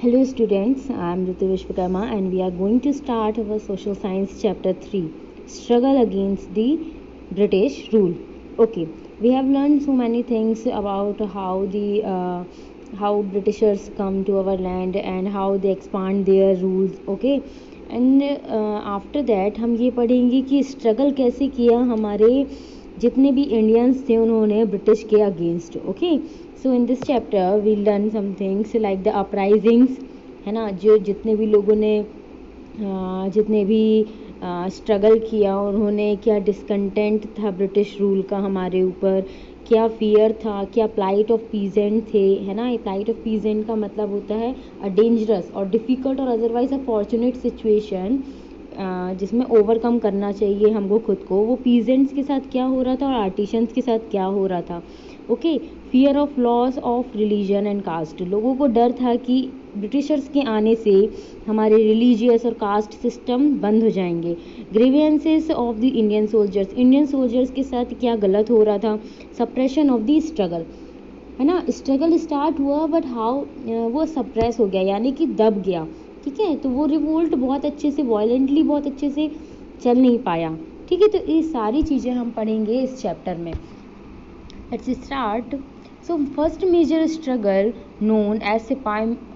Hello students, I am Ritu Vishwakarma and we are going to start our social science chapter 3, struggle against the British rule. Okay, we have learned so many things about how Britishers come to our land and how they expand their rules. Okay, and after that हम ये पढ़ेंगे कि struggle कैसे किया हमारे जितने भी Indians थे उन्होंने ब्रिटिश के against. Okay, so in this chapter we learn some things like the uprisings, है ना, जो जितने भी लोगों ने जितने भी स्ट्रगल किया उन्होंने क्या डिसकंटेंट था ब्रिटिश रूल का हमारे ऊपर, क्या फियर था, क्या प्लाइट ऑफ पीजेंट थे, है ना. प्लाइट ऑफ पीजेंट का मतलब होता है अ डेंजरस और डिफ़िकल्ट और अदरवाइज अ फॉर्चुनेट सिचुएशन जिसमें ओवरकम करना चाहिए हमको खुद को. वो पीजेंट्स के साथ क्या हो रहा था और आर्टिशंस के साथ क्या हो रहा था. Okay, fear of loss of religion and caste, लोगों को डर था कि ब्रिटिशर्स के आने से हमारे रिलीजियस और कास्ट सिस्टम बंद हो जाएंगे. Grievances of the Indian soldiers के साथ क्या गलत हो रहा था. सप्रेशन ऑफ द स्ट्रगल, है ना, स्ट्रगल स्टार्ट हुआ बट हाउ वो सप्रेस हो गया यानी कि दब गया. ठीक है, तो वो रिवोल्ट बहुत अच्छे से वायलेंटली बहुत अच्छे से चल नहीं पाया. ठीक है, तो ये सारी चीज़ें हम पढ़ेंगे इस चैप्टर में. Let's start. So first major struggle known as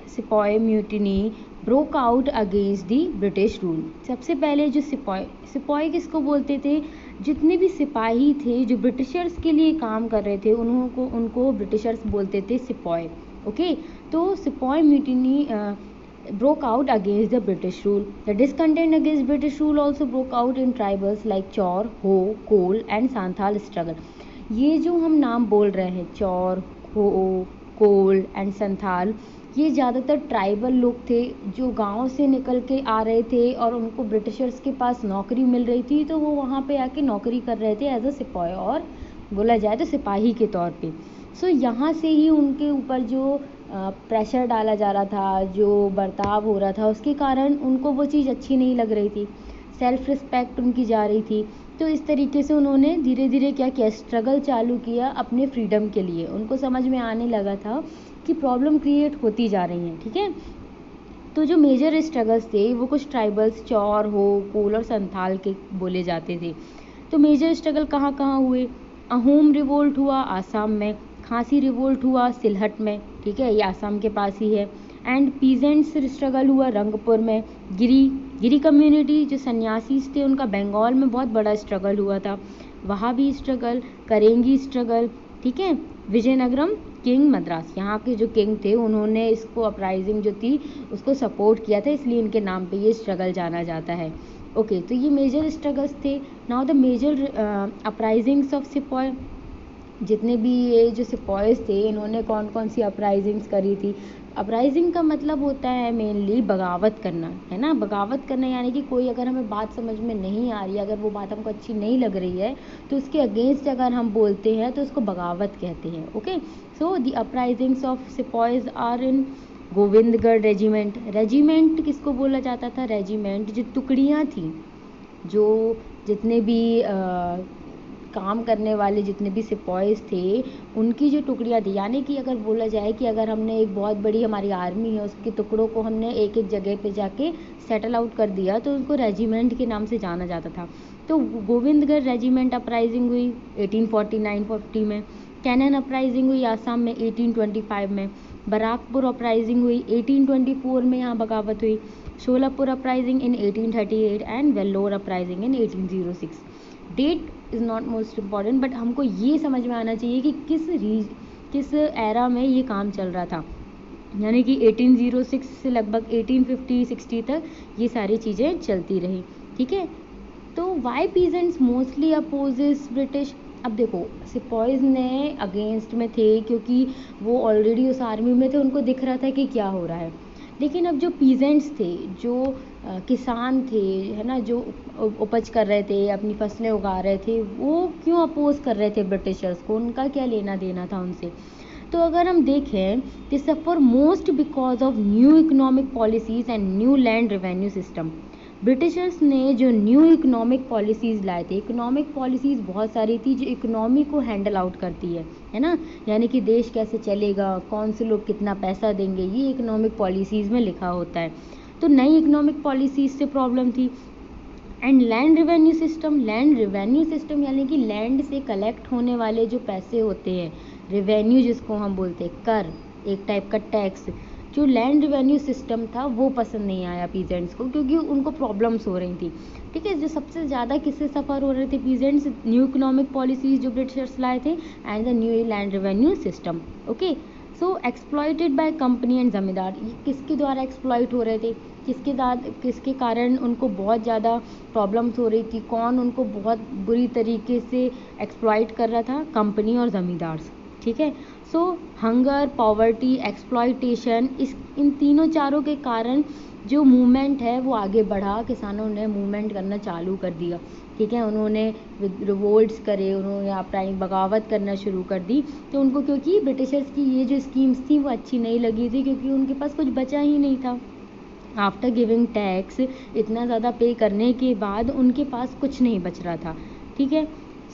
sipahi mutiny broke out against the British rule. सबसे पहले जो सिपाही किसको बोलते थे, जितने भी सिपाही थे जो ब्रिटिशर्स के लिए काम कर रहे थे उनको ब्रिटिशर्स बोलते थे सिपाही. ओके, तो सिपाही mutiny broke out against the British rule. The discontent against British rule also broke out in tribals like Chaur, Ho, Kol and Santhal struggle. ये जो हम नाम बोल रहे हैं चौर, हो, कोल एंड संथाल, ये ज़्यादातर ट्राइबल लोग थे जो गांव से निकल के आ रहे थे और उनको ब्रिटिशर्स के पास नौकरी मिल रही थी तो वो वहाँ पे आके नौकरी कर रहे थे एज अ सिपाही और बोला जाए तो सिपाही के तौर पे. सो यहाँ से ही उनके ऊपर जो प्रेशर डाला जा रहा था, जो बर्ताव हो रहा था, उसके कारण उनको वो चीज़ अच्छी नहीं लग रही थी. सेल्फ रिस्पेक्ट उनकी जा रही थी. तो इस तरीके से उन्होंने धीरे धीरे क्या किया, स्ट्रगल चालू किया अपने फ्रीडम के लिए. उनको समझ में आने लगा था कि प्रॉब्लम क्रिएट होती जा रही हैं. ठीक है, तो जो मेजर स्ट्रगल्स थे वो कुछ ट्राइबल्स चौर, हो, कोल और संथाल के बोले जाते थे. तो मेजर स्ट्रगल कहाँ कहाँ हुए. अहोम रिवोल्ट हुआ आसाम में, खांसी रिवोल्ट हुआ सिलहट में. ठीक है, ये आसाम के पास ही है. एंड पीजेंट्स स्ट्रगल हुआ रंगपुर में. गिरी कम्युनिटी जो सन्यासी थे उनका बंगाल में बहुत बड़ा स्ट्रगल हुआ था, वहाँ भी स्ट्रगल. करेंगी स्ट्रगल. ठीक है, विजयनगरम किंग मद्रास, यहाँ के जो किंग थे उन्होंने इसको अपराइजिंग जो थी उसको सपोर्ट किया था, इसलिए इनके नाम पे ये स्ट्रगल जाना जाता है. ओके, तो ये मेजर स्ट्रगल्स थे. Now the major uprisings of सिपाही, जितने भी ये जो सिपाहीज थे इन्होंने कौन कौन सी अपराइजिंग्स करी थी. अपराइजिंग का मतलब होता है मेनली बगावत करना, है ना. बगावत करना यानी कि कोई अगर हमें बात समझ में नहीं आ रही है, अगर वो बात हमको अच्छी नहीं लग रही है तो उसके अगेंस्ट अगर हम बोलते हैं तो उसको बगावत कहते हैं. Okay, so the uprisings of sipahis are in Govindgarh regiment किसको बोला जाता था, रेजिमेंट जो टुकड़ियाँ थी, जो जितने भी काम करने वाले जितने भी सिपाहीज थे उनकी जो टुकड़ियाँ थी, यानी कि अगर बोला जाए कि अगर हमने एक बहुत बड़ी हमारी आर्मी है उसके टुकड़ों को हमने एक एक जगह पे जाके सेटल आउट कर दिया तो उनको रेजिमेंट के नाम से जाना जाता था. तो गोविंदगढ़ रेजिमेंट अपराइजिंग हुई 1849-40 में. कैनन अपराइजिंग हुई आसाम में 1825 में. बराकपुर अपराइजिंग हुई 1824 में, यहाँ बगावत हुई. Sholapur uprising in 1838 and Vellore uprising in 1806. Date is not most important but हमको ये समझ में आना चाहिए कि किस एरा में ये काम चल रहा था, यानी कि 1806 से लगभग 1850-60 तक ये सारी चीज़ें चलती रही. ठीक है, तो why peasants mostly opposes British. अब देखो सिपाहीज ने अगेंस्ट में थे क्योंकि वो ऑलरेडी उस आर्मी में थे, उनको दिख रहा था कि क्या हो रहा है. लेकिन अब जो पीजेंट्स थे, जो किसान थे, है ना, जो उपज कर रहे थे, अपनी फसलें उगा रहे थे, वो क्यों अपोज कर रहे थे ब्रिटिशर्स को, उनका क्या लेना देना था उनसे. तो अगर हम देखें they suffer most because of new economic policies and new land revenue system. Britishers ने जो न्यू इकोनॉमिक पॉलिसीज़ लाए थे, इकोनॉमिक पॉलिसीज़ बहुत सारी थी जो इकोनॉमी को हैंडल आउट करती है ना, यानी कि देश कैसे चलेगा, कौन से लोग कितना पैसा देंगे, ये इकोनॉमिक पॉलिसीज़ में लिखा होता है। तो नई इकोनॉमिक पॉलिसीज़ से प्रॉब्लम थी। एंड लैंड रेवेन्यू सिस्टम यानी कि लैंड से कलेक्ट होने वाले जो पैसे होते हैं, रेवेन्यू जिसको हम बोलते हैं, कर, एक टाइप का टैक्स, जो लैंड रेवेन्यू सिस्टम था वो पसंद नहीं आया पीजेंट्स को, क्योंकि उनको प्रॉब्लम्स हो रही थी। ठीक है, जो सबसे ज़्यादा किससे सफ़र हो रहे थे पीजेंट्स, न्यू इकोनॉमिक पॉलिसीज जो ब्रिटिशर्स लाए थे and the new land revenue system. Okay, so exploited by company and ज़मींदार, ये किसके द्वारा एक्सप्लॉइट हो रहे थे, किसके कारण उनको बहुत ज़्यादा प्रॉब्लम्स हो रही थी, कौन उनको बहुत बुरी तरीके से एक्सप्लॉइट कर रहा था, कंपनी और ज़मींदार। ठीक है, सो हंगर, पॉवर्टी, एक्सप्लॉइटेशन, इन तीनों चारों के कारण जो मूवमेंट है वो आगे बढ़ा, किसानों ने मूवमेंट करना चालू कर दिया। ठीक है, उन्होंने रिवोल्ट्स करे, उन्होंने अपनी बगावत करना शुरू कर दी। तो उनको, क्योंकि ब्रिटिशर्स की ये जो स्कीम्स थी वो अच्छी नहीं लगी थी, क्योंकि उनके पास कुछ बचा ही नहीं था। आफ्टर गिविंग टैक्स, इतना ज़्यादा पे करने के बाद उनके पास कुछ नहीं बच रहा था। ठीक है,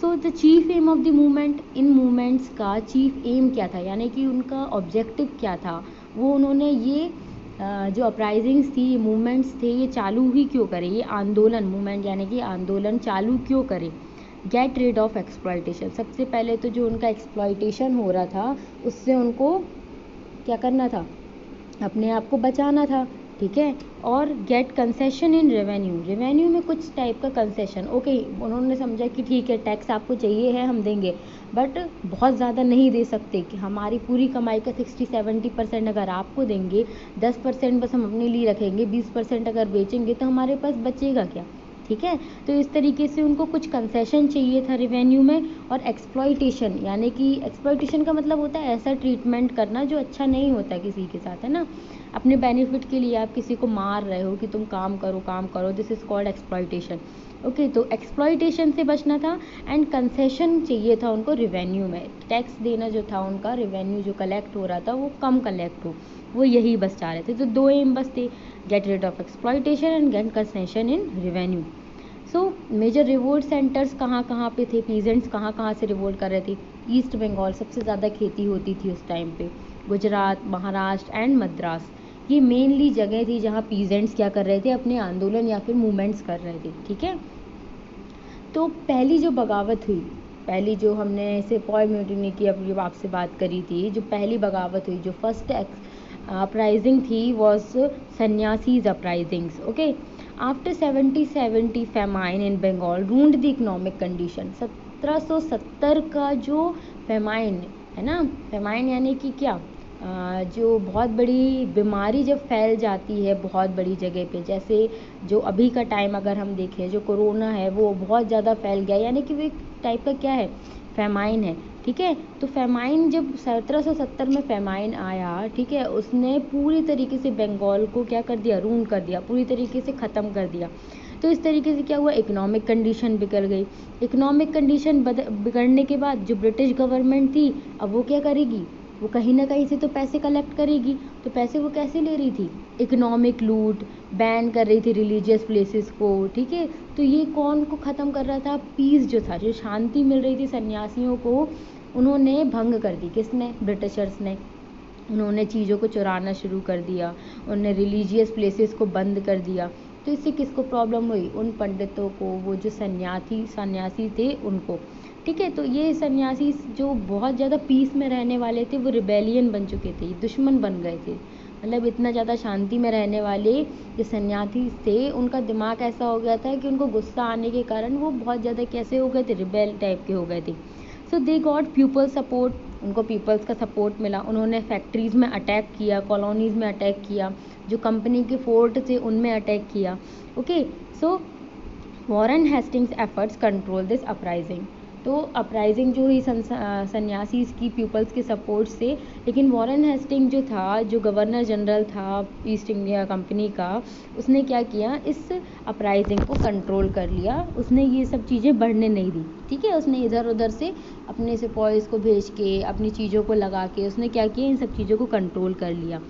so the chief aim of the movement, इन मूवमेंट्स का चीफ एम क्या था, यानी कि उनका ऑब्जेक्टिव क्या था, वो उन्होंने ये जो अपराइजिंग्स थी, ये मूवमेंट्स थे, ये चालू ही क्यों करे, ये आंदोलन, मूवमेंट यानी कि आंदोलन चालू क्यों करे। गेट रिड ऑफ एक्सप्लॉइटेशन, सबसे पहले तो जो उनका एक्सप्लॉइटेशन हो रहा था उससे उनको क्या करना था, अपने आप को बचाना था। ठीक है, और गेट कंसेशन इन रेवेन्यू में कुछ टाइप का कंसेशन। ओके, उन्होंने समझा कि ठीक है, टैक्स आपको चाहिए है, हम देंगे, बट बहुत ज़्यादा नहीं दे सकते, कि हमारी पूरी कमाई का 60-70% अगर आपको देंगे, 10% बस हम अपने लिए रखेंगे, 20% अगर बेचेंगे तो हमारे पास बचेगा क्या। ठीक है, तो इस तरीके से उनको कुछ कंसेशन चाहिए था रेवेन्यू में। और एक्सप्लॉइटेशन, यानी कि एक्सप्लॉइटेशन का मतलब होता है ऐसा ट्रीटमेंट करना जो अच्छा नहीं होता किसी के साथ, है ना, अपने बेनिफिट के लिए आप किसी को मार रहे हो कि तुम काम करो, this is called exploitation. Okay, तो एक्सप्लॉइटेशन से बचना था। एंड कंसेशन चाहिए था उनको रेवेन्यू में, टैक्स देना जो था उनका, रेवेन्यू जो कलेक्ट हो रहा था वो कम कलेक्ट हो, वो यही बस चाह रहे थे। तो दो एम बस थे, get rid of exploitation and get concession in revenue. So major revolt centres कहाँ पे थे, पीजेंट्स कहाँ से रिवोल्ट कर रहे थे, ईस्ट बंगाल, सबसे ज़्यादा खेती होती थी उस टाइम पे, गुजरात, महाराष्ट्र एंड मद्रास, ये मेनली जगह थी जहाँ पीजेंट्स क्या कर रहे थे, अपने आंदोलन या फिर मूवमेंट्स कर रहे थे। ठीक है, तो पहली जो बगावत हुई, पहली जो हमने सिपाही म्यूटिनी की अब आपसे बात करी थी, जो पहली बगावत हुई, जो फर्स्ट अपराइजिंग थी was sannyasis uprisings. Okay, after 1770 famine in Bengal ruined the economic condition, 1770 का जो फेमाइन है ना, फेमाइन यानी कि क्या, जो बहुत बड़ी बीमारी जब फैल जाती है बहुत बड़ी जगह पे, जैसे जो अभी का टाइम अगर हम देखें, जो कोरोना है वो बहुत ज़्यादा फैल गया, यानी कि वो एक टाइप का क्या है, फेमाइन है। ठीक है, तो फेमाइन जब 1770 में फेमाइन आया, ठीक है, उसने पूरी तरीके से बंगाल को क्या कर दिया, रूंड कर दिया, पूरी तरीके से ख़त्म कर दिया। तो इस तरीके से क्या हुआ, इकोनॉमिक कंडीशन बिगड़ गई। इकोनॉमिक कंडीशन बिगड़ने के बाद जो ब्रिटिश गवर्नमेंट थी, अब वो क्या करेगी, वो कहीं ना कहीं से तो पैसे कलेक्ट करेगी। तो पैसे वो कैसे ले रही थी, इकोनॉमिक लूट, बैन कर रही थी रिलीजियस प्लेसेस को। ठीक है, तो ये कौन को ख़त्म कर रहा था, पीस जो था, जो शांति मिल रही थी सन्यासियों को, उन्होंने भंग कर दी। किसने, ब्रिटिशर्स ने। उन्होंने चीज़ों को चुराना शुरू कर दिया, उन्होंने रिलीजियस प्लेसेस को बंद कर दिया। तो इससे किसको प्रॉब्लम हुई, उन पंडितों को, वो जो सन्यासी थे उनको। ठीक है, तो ये सन्यासी जो बहुत ज़्यादा पीस में रहने वाले थे वो रिबेलियन बन चुके थे, दुश्मन बन गए थे। मतलब इतना ज़्यादा शांति में रहने वाले जो सन्यासी थे, उनका दिमाग ऐसा हो गया था कि उनको गुस्सा आने के कारण वो बहुत ज़्यादा कैसे हो गए थे, रिबेल टाइप के हो गए थे। So they got people support, उनको पीपल्स का सपोर्ट मिला। उन्होंने फैक्ट्रीज़ में अटैक किया, कॉलोनीज़ में अटैक किया, जो कंपनी के फोर्ट थे उनमें अटैक किया। Okay, so Warren Hastings efforts control this uprising. तो अपराइजिंग जो हुई सन्यासी की पीपल्स के सपोर्ट से, लेकिन वॉरेन हेस्टिंग जो था, जो गवर्नर जनरल था ईस्ट इंडिया कंपनी का, उसने क्या किया, इस अपराइजिंग को कंट्रोल कर लिया। उसने ये सब चीज़ें बढ़ने नहीं दी। ठीक है, उसने इधर उधर से अपने सिपाहीज़ को भेज के, अपनी चीज़ों को लगा के, उसने क्या किया, इन सब चीज़ों को कंट्रोल कर लिया।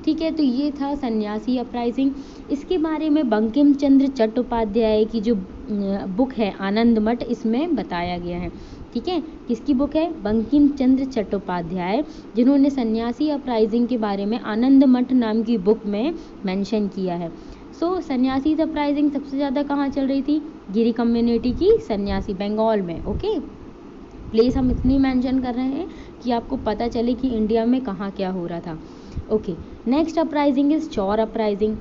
ठीक है, तो ये था सन्यासी अपराइजिंग। इसके बारे में बंकिम चंद्र चट्टोपाध्याय की जो बुक है आनंद मठ, इसमें बताया गया है। ठीक है, किसकी बुक है? बंकिम चंद्र चट्टोपाध्याय, जिन्होंने सन्यासी अपराइजिंग के बारे में आनंद मठ नाम की बुक में मेंशन किया है। सो सन्यासी अपराइजिंग सबसे ज़्यादा कहाँ चल रही थी? गिरी कम्युनिटी की सन्यासी, बंगाल में। ओके, प्लेस हम इतनी मेंशन कर रहे हैं कि आपको पता चले कि इंडिया में कहाँ क्या हो रहा था। ओके, नेक्स्ट अपराइजिंग इज चौर अपराइजिंग।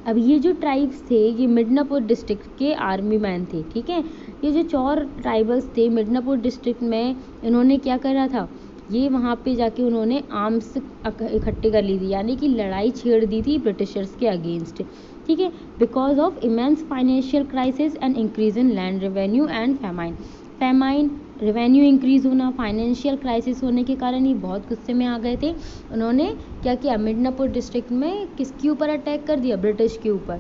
अब ये जो ट्राइब्स थे ये मिदनापुर डिस्ट्रिक्ट के आर्मी मैन थे। ठीक है, ये जो चौर ट्राइबल्स थे मिदनापुर डिस्ट्रिक्ट में, इन्होंने क्या करा था? ये वहाँ पे जाके उन्होंने आर्म्स इकट्ठे कर ली थी, यानी कि लड़ाई छेड़ दी थी ब्रिटिशर्स के अगेंस्ट। ठीक है, because of immense financial crisis and increase in land revenue and famine revenue increase होना, फाइनेंशियल क्राइसिस होने के कारण ये बहुत गुस्से में आ गए थे। उन्होंने क्या किया? मिदनापुर डिस्ट्रिक्ट में किसके ऊपर अटैक कर दिया? ब्रिटिश के ऊपर।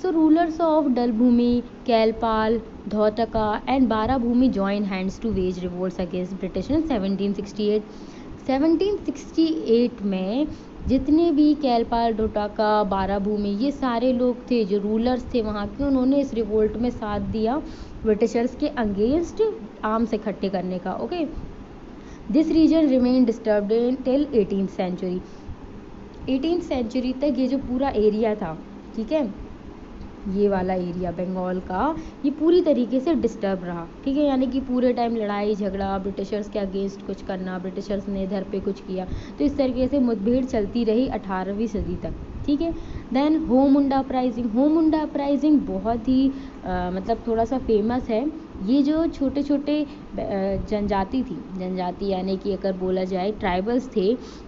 So rulers of Dalbhumi, Kailpal, Dhautka and Barabhumi join hands to wage revolts against British in 1768। 1768 में जितने भी कैलपाल, ढोटाका, बाराभूमि, ये सारे लोग थे जो रूलर्स थे वहाँ के, उन्होंने इस रिवोल्ट में साथ दिया ब्रिटिशर्स के अगेंस्ट आर्म्स इकट्ठे करने का। Okay, this region remain disturbed till 18th century. 18th century तक ये जो पूरा एरिया था, ठीक है, ये वाला एरिया बंगाल का, ये पूरी तरीके से डिस्टर्ब रहा। ठीक है, यानी कि पूरे टाइम लड़ाई झगड़ा, ब्रिटिशर्स के अगेंस्ट कुछ करना, ब्रिटिशर्स ने इधर पे कुछ किया, तो इस तरीके से मुठभेड़ चलती रही 18वीं सदी तक। ठीक है, देन होमुंडा अपराइजिंग। होमुंडा अपराइजिंग बहुत ही मतलब थोड़ा सा फेमस है। ये जो छोटे छोटे जनजाति थी, जनजाति यानी कि अगर बोला जाए ट्राइबल्स थे,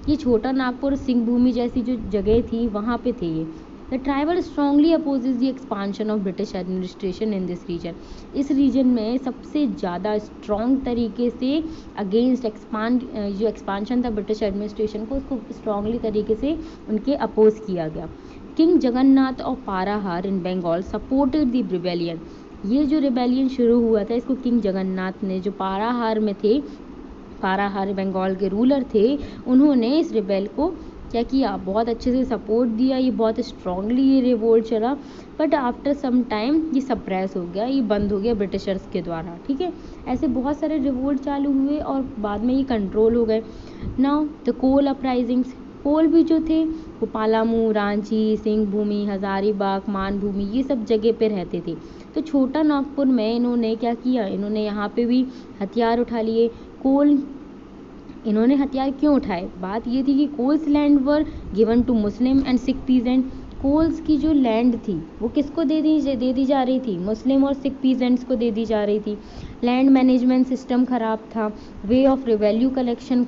ये छोटा नागपुर, सिंह भूमि जैसी जो जगह थी वहाँ पे थे ये। The tribal strongly opposes the expansion of British administration in this region. इस रीजन में सबसे ज़्यादा स्ट्रॉन्ग तरीके से अगेंस्ट जो एक्सपांशन था ब्रिटिश एडमिनिस्ट्रेशन को, उसको स्ट्रॉन्गली तरीके से उनके अपोज किया गया। King Jagannath of Parahar in Bengal supported the rebellion. ये जो रिबेलियन शुरू हुआ था इसको किंग जगन्नाथ ने, जो पाराहार में थे, पाराहार बंगाल के रूलर थे, उन्होंने इस रिबेल को क्या किया? बहुत अच्छे से सपोर्ट दिया। ये बहुत स्ट्रांगली ये रिवोल्ट चला, बट आफ्टर सम टाइम ये सप्रेस हो गया, ये बंद हो गया ब्रिटिशर्स के द्वारा। ठीक है, ऐसे बहुत सारे रिवोल्ट चालू हुए और बाद में ये कंट्रोल हो गए। Now the Kol uprisings. Kol भी जो थे वो पालामू, रांची, सिंह भूमि, हजारीबाग, मानभूमि, ये सब जगह पे रहते थे। तो छोटा नागपुर में इन्होंने क्या किया? इन्होंने यहाँ पे भी हथियार उठा लिए। कोल इन्होंने हथियार क्यों उठाए? बात ये थी कि Kols land were given to Muslim and Sikh peasant. Kols की जो लैंड थी वो किसको दे दी जा रही थी? मुस्लिम और सिख पीजेंट्स को दे दी जा रही थी। लैंड मैनेजमेंट सिस्टम खराब था, वे ऑफ रेवेन्यू कलेक्शन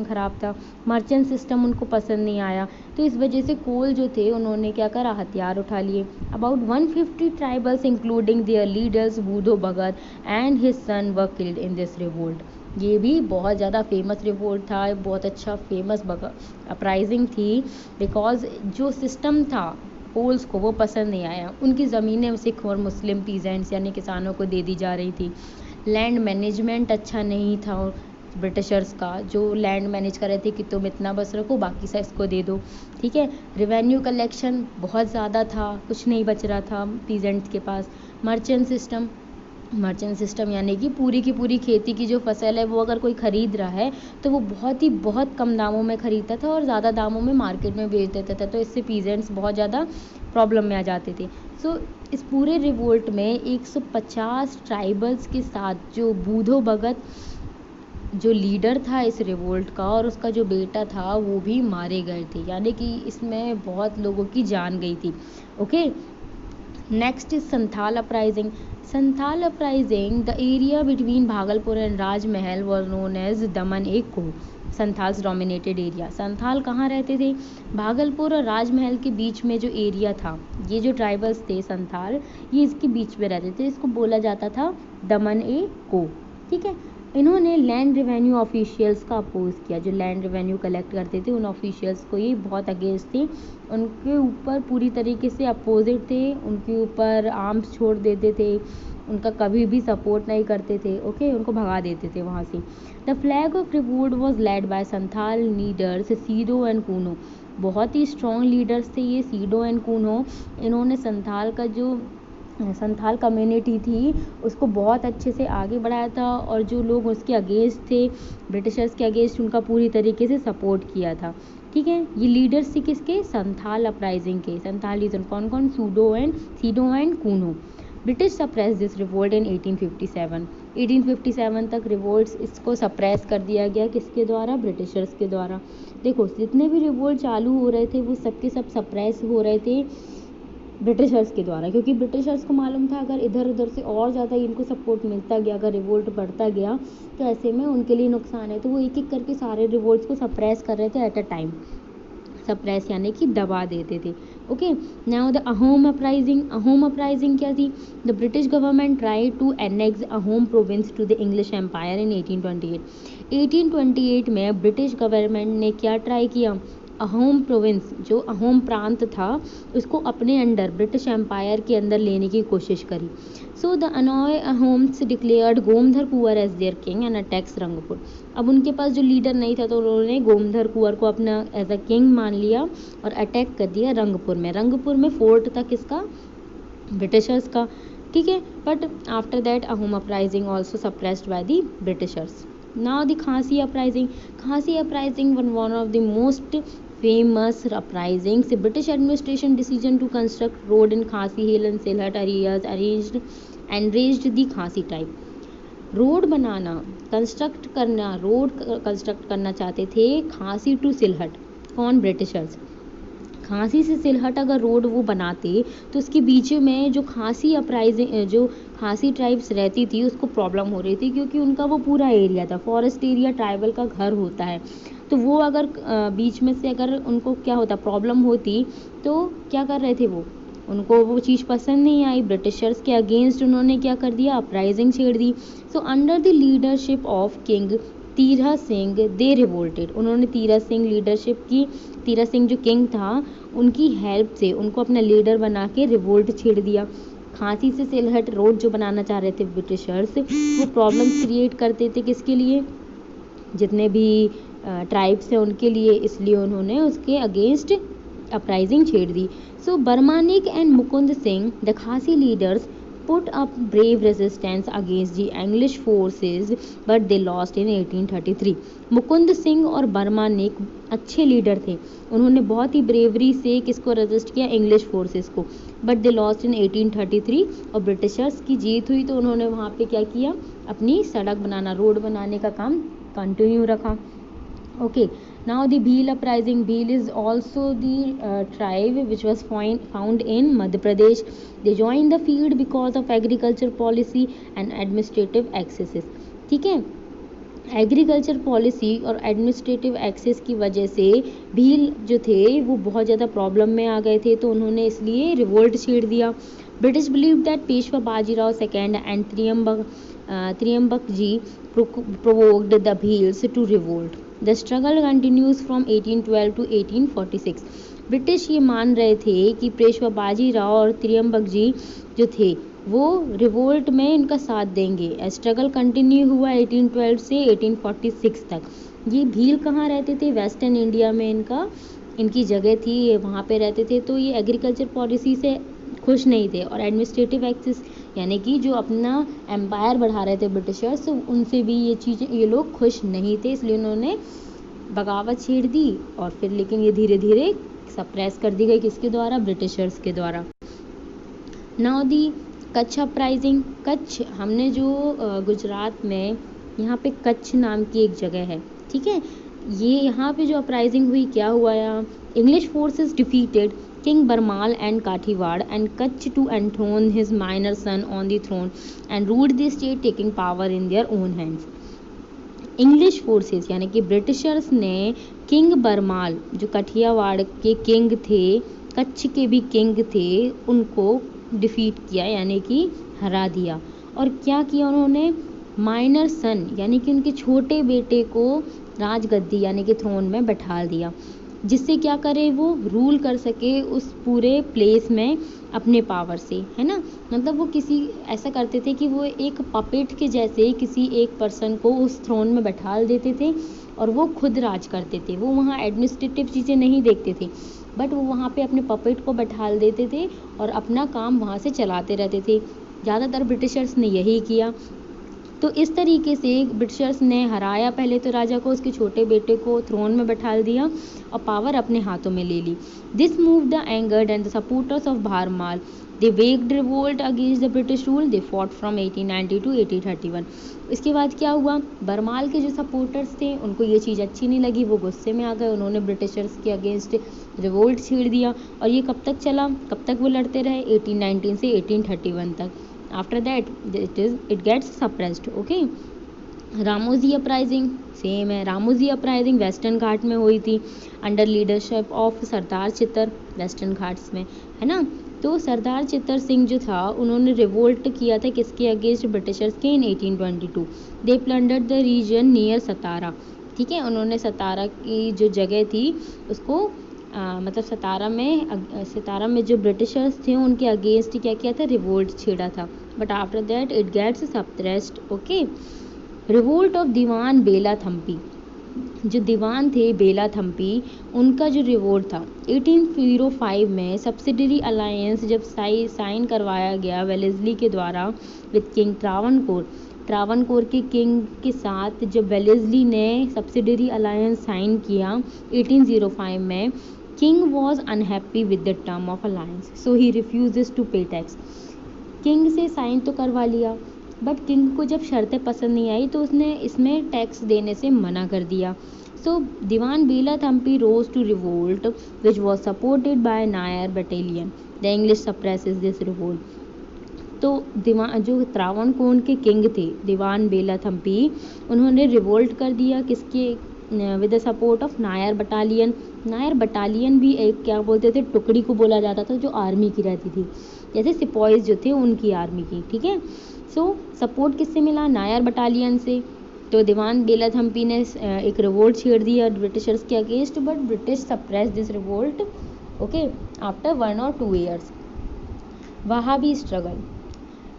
खराब था, मर्चेंट सिस्टम उनको पसंद नहीं आया। तो इस वजह से कोल जो थे उन्होंने क्या करा? हथियार उठा लिए। About 150 tribals including their leaders Budho Bhagat and his son were killed in this revolt. ये भी बहुत ज़्यादा फेमस रिवोल्ट था, बहुत अच्छा फेमस अपराइजिंग थी, बिकॉज जो सिस्टम था कोल्स को वो पसंद नहीं आया। उनकी ज़मीनें सिख और मुस्लिम पीजेंट्स यानी किसानों को दे दी जा रही थी। लैंड मैनेजमेंट अच्छा नहीं था ब्रिटिशर्स का, जो लैंड मैनेज कर रहे थे कि तुम इतना बस रखो, बाकी सा इसको दे दो। ठीक है, रेवेन्यू कलेक्शन बहुत ज़्यादा था, कुछ नहीं बच रहा था पीजेंट्स के पास। मर्चेंट सिस्टम यानी कि पूरी की पूरी खेती की जो फसल है वो अगर कोई ख़रीद रहा है तो वो बहुत कम दामों में ख़रीदता था और ज़्यादा दामों में मार्केट में बेच देता था, तो इससे पीजेंट्स बहुत ज़्यादा प्रॉब्लम में आ जाते थे। सो इस पूरे रिवोल्ट में 150 ट्राइबल्स के साथ जो बूधो भगत जो लीडर था इस रिवोल्ट का और उसका जो बेटा था वो भी मारे गए थे, यानी कि इसमें बहुत लोगों की जान गई थी। Okay, next is Santhal uprising. Santhal uprising, the area between Bhagalpur and Rajmahal was known as Damin i को। Santhals dominated area. संथाल कहाँ रहते थे? भागलपुर और राजमहल के बीच में जो एरिया था, ये जो ट्राइबल्स थे संथाल, ये इसके बीच में रहते थे, इसको बोला जाता था दमन ए को। ठीक है, इन्होंने लैंड रेवेन्यू ऑफिशियल्स का अपोज किया, जो लैंड रेवेन्यू कलेक्ट करते थे उन ऑफिशियल्स को ये बहुत अगेंस्ट थे, उनके ऊपर पूरी तरीके से अपोजिट थे, उनके ऊपर आर्म्स छोड़ देते थे, उनका कभी भी सपोर्ट नहीं करते थे। ओके, उनको भगा देते थे वहाँ से। The flag of revolt was led by Santhal leaders Sido and Kanhu. बहुत ही स्ट्रॉन्ग लीडर्स थे ये सीडो एंड कूनो। इन्होंने संथाल कम्युनिटी थी उसको बहुत अच्छे से आगे बढ़ाया था, और जो लोग उसके अगेंस्ट थे, ब्रिटिशर्स के अगेंस्ट, उनका पूरी तरीके से सपोर्ट किया था। ठीक है, ये लीडर्स थे किसके? संथाल अपराइजिंग के। संथाल रीजन कौन कौन? Sido and Kanhu. British suppress this revolt in 1857। 1857 तक रिवोल्ट्स इसको सप्रेस कर दिया गया, किसके द्वारा? ब्रिटिशर्स के द्वारा। देखो जितने भी रिवोल्ट चालू हो रहे थे वो सबके सब सप्रेस हो रहे थे ब्रिटिशर्स के द्वारा, क्योंकि ब्रिटिशर्स को मालूम था अगर इधर उधर से और ज़्यादा इनको सपोर्ट मिलता गया, अगर रिवोल्ट बढ़ता गया तो ऐसे में उनके लिए नुकसान है। तो वो एक एक करके सारे रिवोल्ट्स को सप्रेस कर रहे थे एट अ टाइम। सप्रेस यानी कि दबा देते थे। Okay, now the Ahom uprising. Ahom uprising क्या थी? The British government try to annex Ahom province to the English empire in 1828। 1828 में ब्रिटिश गवर्नमेंट ने क्या ट्राई किया? अहोम प्रोविंस, जो अहोम प्रांत था, उसको अपने अंडर ब्रिटिश एम्पायर के अंदर लेने की कोशिश करी। So the annoy Ahoms declared Gomdhar Konwar as their king and attacks Rangpur. अब उनके पास जो लीडर नहीं था तो उन्होंने गोमधर कुंवर को अपना एज अ किंग मान लिया और अटैक कर दिया रंगपुर में। रंगपुर में फोर्ट था किसका? ब्रिटिशर्स का। ठीक है, but after that Ahom uprising also suppressed by the Britishers. Now the खांसी अपराइजिंग। खांसी uprising one of the most famous uprisings. The British administration decision to construct road in Khasi Hill and Sylhet areas enraged the Khasi tribe. Road banana, construct करना चाहते थे खांसी to Sylhet. कौन? Britishers. खांसी से सिलहट अगर रोड वो बनाते तो उसके बीच में जो खांसी ट्राइब्स रहती थी उसको प्रॉब्लम हो रही थी, क्योंकि उनका वो पूरा एरिया था, फॉरेस्ट एरिया, ट्राइबल का घर होता है। तो वो अगर बीच में से अगर उनको क्या होता, प्रॉब्लम होती, तो क्या कर रहे थे वो, उनको वो चीज़ पसंद नहीं आई। ब्रिटिशर्स के अगेंस्ट उन्होंने क्या कर दिया? अपराइजिंग छेड़ दी। So under the leadership of king Tira Singh they revolted. उन्होंने तीरा सिंह लीडरशिप की, तीरा सिंह जो किंग था उनकी हेल्प से उनको अपना लीडर बना के रिवोल्ट छेड़ दिया। खांसी से सिलहट रोड जो बनाना चाह रहे थे ब्रिटिशर्स, वो प्रॉब्लम्स क्रिएट करते थे किसके लिए? जितने भी ट्राइब्स हैं उनके लिए, इसलिए उन्होंने उसके अगेंस्ट अपराइजिंग छेड़ दी। सो बर्मानिक एंड मुकुंद सिंह द खासी leaders put up brave resistance against the English forces but they lost in 1833। Mukund Singh और बर्मानिक अच्छे लीडर थे, उन्होंने बहुत ही ब्रेवरी से किसको रेजिस्ट किया? इंग्लिश फोर्सेस को। बट दे लॉस्ट इन 1833, और ब्रिटिशर्स की जीत हुई तो उन्होंने वहाँ पे क्या किया? अपनी सड़क बनाना, रोड बनाने का काम कंटिन्यू रखा। Okay, now the Bhil uprising. Bhil is also the tribe which was found in Madhya Pradesh. They joined the field because of agriculture policy and administrative excesses. ठीक है, एग्रीकल्चर पॉलिसी और administrative access की वजह से भील जो थे वो बहुत ज़्यादा प्रॉब्लम में आ गए थे, तो उन्होंने इसलिए रिवोल्ट छेड़ दिया। British believe that Peshwa Bajirao second and Trimbak ji provoked the Bhils to revolt. The struggle continues from 1812 to 1846. British ये मान रहे थे कि पेशवा बाजीराव और त्रियम्बक जी जो थे वो रिवोल्ट में इनका साथ देंगे। स्ट्रगल कंटिन्यू हुआ 1812 से 1846 तक। ये भील कहाँ रहते थे? वेस्टर्न इंडिया में इनकी जगह थी, वहाँ पे रहते थे। तो ये एग्रीकल्चर पॉलिसी से खुश नहीं थे, और एडमिनिस्ट्रेटिव एक्सेस यानी कि जो अपना एम्पायर बढ़ा रहे थे ब्रिटिशर्स, उनसे भी ये लोग खुश नहीं थे, इसलिए उन्होंने बगावत छेड़ दी। और फिर लेकिन ये धीरे धीरे सप्रेस कर दी गई, किसके द्वारा? ब्रिटिशर्स के द्वारा। Now the Kutch uprising. Kutch, हमने जो गुजरात में यहाँ पे कच्छ नाम की एक जगह है, ठीक है, ये यहाँ पे जो अपराइजिंग हुई, क्या हुआ यहाँ? English forces defeated King Barmal and Kathiawad and Kutch to enthrone his minor son on the throne and ruled the state taking power in their own hands। English forces यानी कि ब्रिटिशर्स ने king बरमाल, जो कठियावाड़ के king थे, कच्छ के भी king थे, उनको डिफीट किया यानी कि हरा दिया। और क्या किया उन्होंने? माइनर सन यानी कि उनके छोटे बेटे को राजगद्दी यानी कि थ्रोन में बैठा दिया। जिससे क्या करे, वो रूल कर सके उस पूरे प्लेस में अपने पावर से, है ना। मतलब वो किसी ऐसा करते थे कि वो एक पपेट के जैसे किसी एक पर्सन को उस थ्रोन में बैठाल देते थे और वो खुद राज करते थे। वो वहाँ एडमिनिस्ट्रेटिव चीज़ें नहीं देखते थे, बट वो वहाँ पे अपने पपेट को बैठाल देते थे और अपना काम वहाँ से चलाते रहते थे। ज़्यादातर ब्रिटिशर्स ने यही किया। तो इस तरीके से ब्रिटिशर्स ने हराया पहले तो राजा को, उसके छोटे बेटे को थ्रोन में बैठाल दिया और पावर अपने हाथों में ले ली। This move the angered and the supporters of Bharmal. They waged revolt against the British rule. They fought from 1890 to 1831। इसके बाद क्या हुआ, बरमाल के जो सपोर्टर्स थे उनको ये चीज़ अच्छी नहीं लगी, वो गुस्से में आ गए, उन्होंने ब्रिटिशर्स के अगेंस्ट रिवोल्ट छेड़ दिया। और ये कब तक चला, कब तक वो लड़ते रहे, 1819 से 1831 तक। After that it gets suppressed. Okay, Ramosi uprising same है। रामोजी अपराइजिंग वेस्टर्न घाट में हुई थी अंडर लीडरशिप ऑफ सरदार चित्तर, वेस्टर्न घाट्स में, है ना। तो सरदार चित्तर सिंह जो था उन्होंने रिवोल्ट किया था किसके अगेंस्ट, ब्रिटिशर्स के, इन 1822। दे प्लंडर्ड द रीजन नियर सतारा, ठीक है। उन्होंने सतारा की जो जगह थी उसको मतलब सतारा में जो ब्रिटिशर्स थे उनके अगेंस्ट क्या किया था, रिवोल्ट छेड़ा था। But after that it gets suppressed. Okay, revolt of Dewan Bela Thampi. जो दीवान थे बेला थम्पी, उनका जो रिवोल्ट था 1805 में सब्सिडरी अलायंस जब साइन करवाया गया वेलेस्ली के द्वारा विद किंग त्रावणकोर के किंग के साथ, जब वेलेस्ली ने सब्सिडरी अलायंस साइन किया 1805 में, king was unhappy with the term of alliance, so he refuses to pay tax. King से साइन तो करवा लिया, बट किंग को जब शर्तें पसंद नहीं आई तो उसने इसमें टैक्स देने से मना कर दिया। So Dewan Bela Thampi rose to revolt which was supported by Nair battalion. The English suppresses this revolt. तो दीवान जो त्रावणकोर के किंग थे दीवान बेला थम्पी, उन्होंने रिवोल्ट कर दिया किसके, with the support of Nair battalion. Nair battalion भी एक क्या बोलते थे, टुकड़ी को बोला जाता था जो आर्मी की रहती थी, जैसे सिपॉइज जो थे उनकी आर्मी की, ठीक है। सो सपोर्ट किससे मिला, नायर बटालियन से। तो दीवान बेला थम्पी ने एक रिवोल्ट छेड़ दिया ब्रिटिशर्स के against, but British suppress this revolt. Okay, after 1 or 2 years। Wahabi struggle.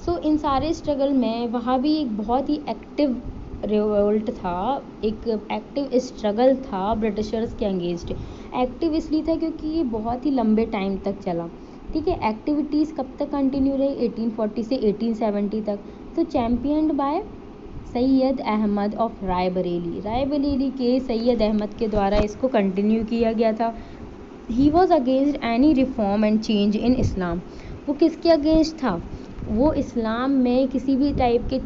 So इन सारे स्ट्रगल में वहाबी एक बहुत ही एक्टिव रिवोल्ट था, एक एक्टिव स्ट्रगल था ब्रिटिशर्स के अगेंस्ट। एक्टिव इसलिए था क्योंकि ये बहुत ही लंबे टाइम तक चला, ठीक है। एक्टिविटीज़ कब तक कंटिन्यू रही, 1840 से 1870 तक। तो चैम्पियनड बाय सैयद अहमद ऑफ रायबरेली के सैयद अहमद के द्वारा इसको कंटिन्यू किया गया था। He was against any reform and change in Islam. वो किसके अगेंस्ट था, वो इस्लाम में किसी भी टाइप के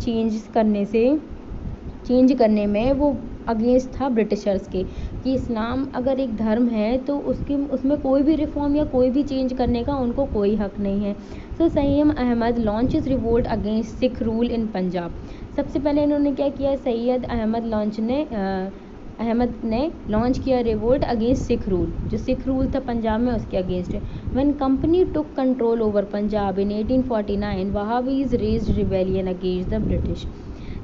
चेंज करने में वो अगेंस्ट था ब्रिटिशर्स के, कि इस्लाम अगर एक धर्म है तो उसमें कोई भी रिफॉर्म या कोई भी चेंज करने का उनको कोई हक नहीं है। So Syed Ahmad launches revolt against Sikh rule in Punjab. सबसे पहले इन्होंने क्या किया, सैयद अहमद ने लॉन्च किया रिवोल्ट अगेंस्ट सिख रूल, जो सिख रूल था पंजाब में उसके against. When company took control over Punjab in 1849, Wahabis raised rebellion against the British.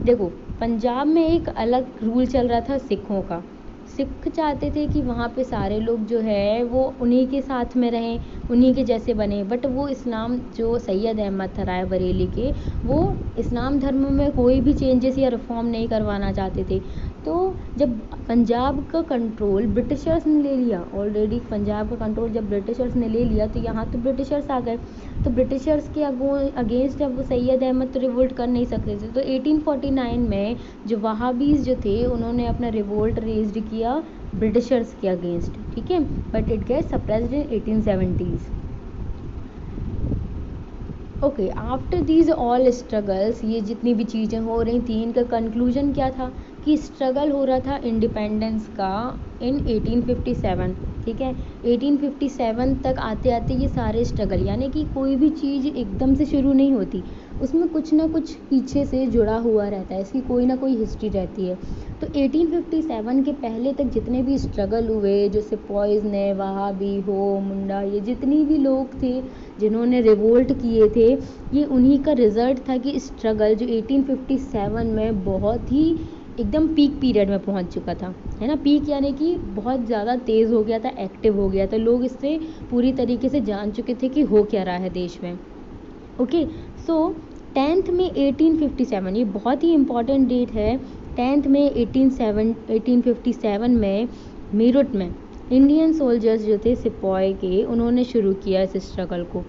देखो, पंजाब में एक अलग रूल चल रहा था सिखों का। सिख चाहते थे कि वहाँ पे सारे लोग जो है वो उन्हीं के साथ में रहें, उन्हीं के जैसे बने, बट वो इस्लाम जो सैयद अहमद था रायबरेली के, वो इस्लाम धर्म में कोई भी चेंजेस या रिफॉर्म नहीं करवाना चाहते थे। तो जब पंजाब का कंट्रोल ब्रिटिशर्स ने ले लिया, ऑलरेडी पंजाब का कंट्रोल जब ब्रिटिशर्स ने ले लिया तो यहाँ तो ब्रिटिशर्स आ गए। तो ब्रिटिशर्स के अगेंस्ट जब वो सैयद अहमद तो रिवोल्ट कर नहीं सकते थे, तो 1849 में जो वहाबीज जो थे उन्होंने अपना रिवोल्ट रेज्ड किया ब्रिटिशर्स के अगेंस्ट, ठीक है। But it get suppressed in 1870s। Okay, after these all struggles, ये जितनी भी चीज़ें हो रही थी इनका कंक्लूजन क्या था, कि स्ट्रगल हो रहा था इंडिपेंडेंस का इन 1857, ठीक है। 1857 तक आते आते ये सारे स्ट्रगल, यानी कि कोई भी चीज़ एकदम से शुरू नहीं होती, उसमें कुछ ना कुछ पीछे से जुड़ा हुआ रहता है, इसकी कोई ना कोई हिस्ट्री रहती है। तो 1857 के पहले तक जितने भी स्ट्रगल हुए, जो सिपॉइज ने, वहाबी हो, मुंडा, ये जितनी भी लोग थे जिन्होंने रिवोल्ट किए थे, ये उन्हीं का रिज़ल्ट था कि स्ट्रगल जो 1857 में बहुत ही एकदम पीक पीरियड में पहुंच चुका था, है ना। पीक यानी कि बहुत ज़्यादा तेज़ हो गया था, एक्टिव हो गया था, लोग इससे पूरी तरीके से जान चुके थे कि हो क्या रहा है देश में। ओके, सो 10 में 1857, ये बहुत ही इम्पॉर्टेंट डेट है। 10 में 1857 में मीरठ में इंडियन सोल्जर्स जो थे सिपाही के, उन्होंने शुरू किया इस स्ट्रगल को।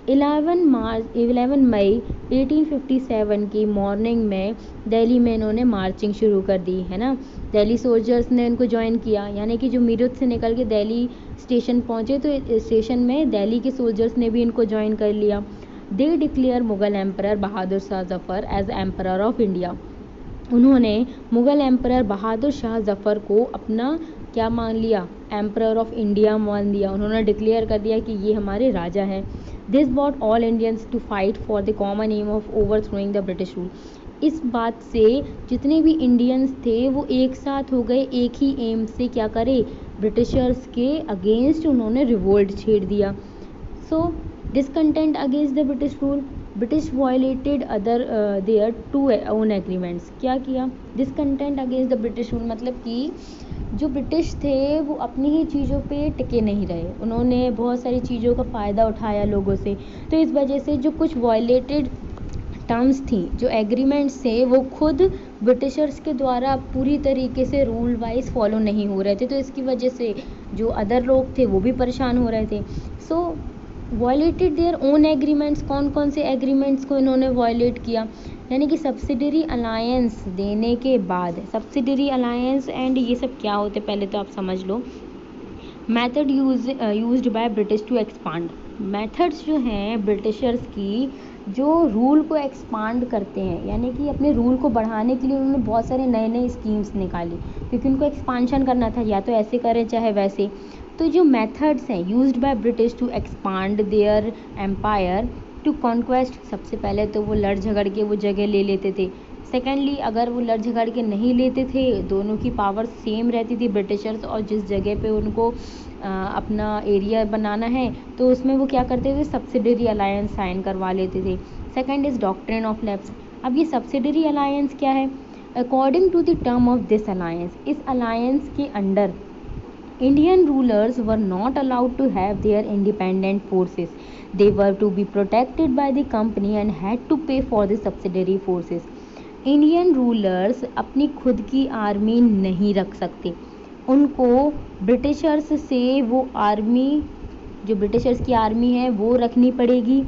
11 मई 1857 की मॉर्निंग में दिल्ली में इन्होंने मार्चिंग शुरू कर दी, है ना। दिल्ली सोल्जर्स ने इनको ज्वाइन किया, यानी कि जो मीरठ से निकल के दिल्ली स्टेशन पहुँचे तो स्टेशन में दिल्ली के सोल्जर्स ने भी इनको ज्वाइन कर लिया। They declare Mughal emperor Bahadur Shah Zafar as emperor of India. उन्होंने मुगल एम्परर बहादुर शाह जफ़र को अपना क्या मान लिया, एम्परर ऑफ इंडिया मान लिया। उन्होंने डिक्लेयर कर दिया कि ये हमारे राजा हैं। This bought all Indians to fight for the common aim of overthrowing the British rule. इस बात से जितने भी इंडियंस थे वो एक साथ हो गए, एक ही एम से क्या करे, ब्रिटिशर्स के अगेंस्ट उन्होंने रिवोल्ट छेड़ दिया। So discontent against the British rule, British violated other their to own agreements. क्या किया, discontent against the British rule, मतलब कि जो ब्रिटिश थे वो अपनी ही चीज़ों पे टिके नहीं रहे, उन्होंने बहुत सारी चीज़ों का फ़ायदा उठाया लोगों से। तो इस वजह से जो कुछ वायलेटेड टर्म्स थी, जो एग्रीमेंट्स थे, वो खुद ब्रिटिशर्स के द्वारा पूरी तरीके से रूल वाइज फॉलो नहीं हो रहे थे। तो इसकी वजह से जो अदर लोग थे वो भी परेशान हो रहे थे। सो वायलेटेड देयर ओन एग्रीमेंट्स, कौन कौन से एग्रीमेंट्स को इन्होंने वायलेट किया, यानी कि सब्सिडरी अलायंस देने के बाद, सब्सिडरी अलायंस एंड ये सब क्या होते पहले तो आप समझ लो। Method used by British to expand, methods जो हैं ब्रिटिशर्स की जो रूल को एक्सपांड करते हैं, यानी कि अपने रूल को बढ़ाने के लिए उन्होंने बहुत सारे नए नए स्कीम्स निकाली, क्योंकि उनको एक्सपांशन करना था, या तो ऐसे करें चाहे वैसे। तो जो मेथड्स हैं used by British to expand their empire to conquest, सबसे पहले तो वो लड़ झगड़ के वो जगह ले लेते थे। सेकेंडली, अगर वो लड़ झगड़ के नहीं लेते थे, दोनों की पावर सेम रहती थी, ब्रिटिशर्स और जिस जगह पे उनको अपना एरिया बनाना है, तो उसमें वो क्या करते थे, सब्सिडरी अलायंस साइन करवा लेते थे। Second is doctrine of lapse. अब ये सब्सिडरी अलायंस क्या है, according to the term of this alliance, इस अलायंस के under Indian rulers were not allowed to have their independent forces. They were to be protected by the company and had to pay for the subsidiary forces. Indian rulers अपनी खुद की army नहीं रख सकते, उनको Britishers से वो army, जो ब्रिटिशर्स की आर्मी है वो रखनी पड़ेगी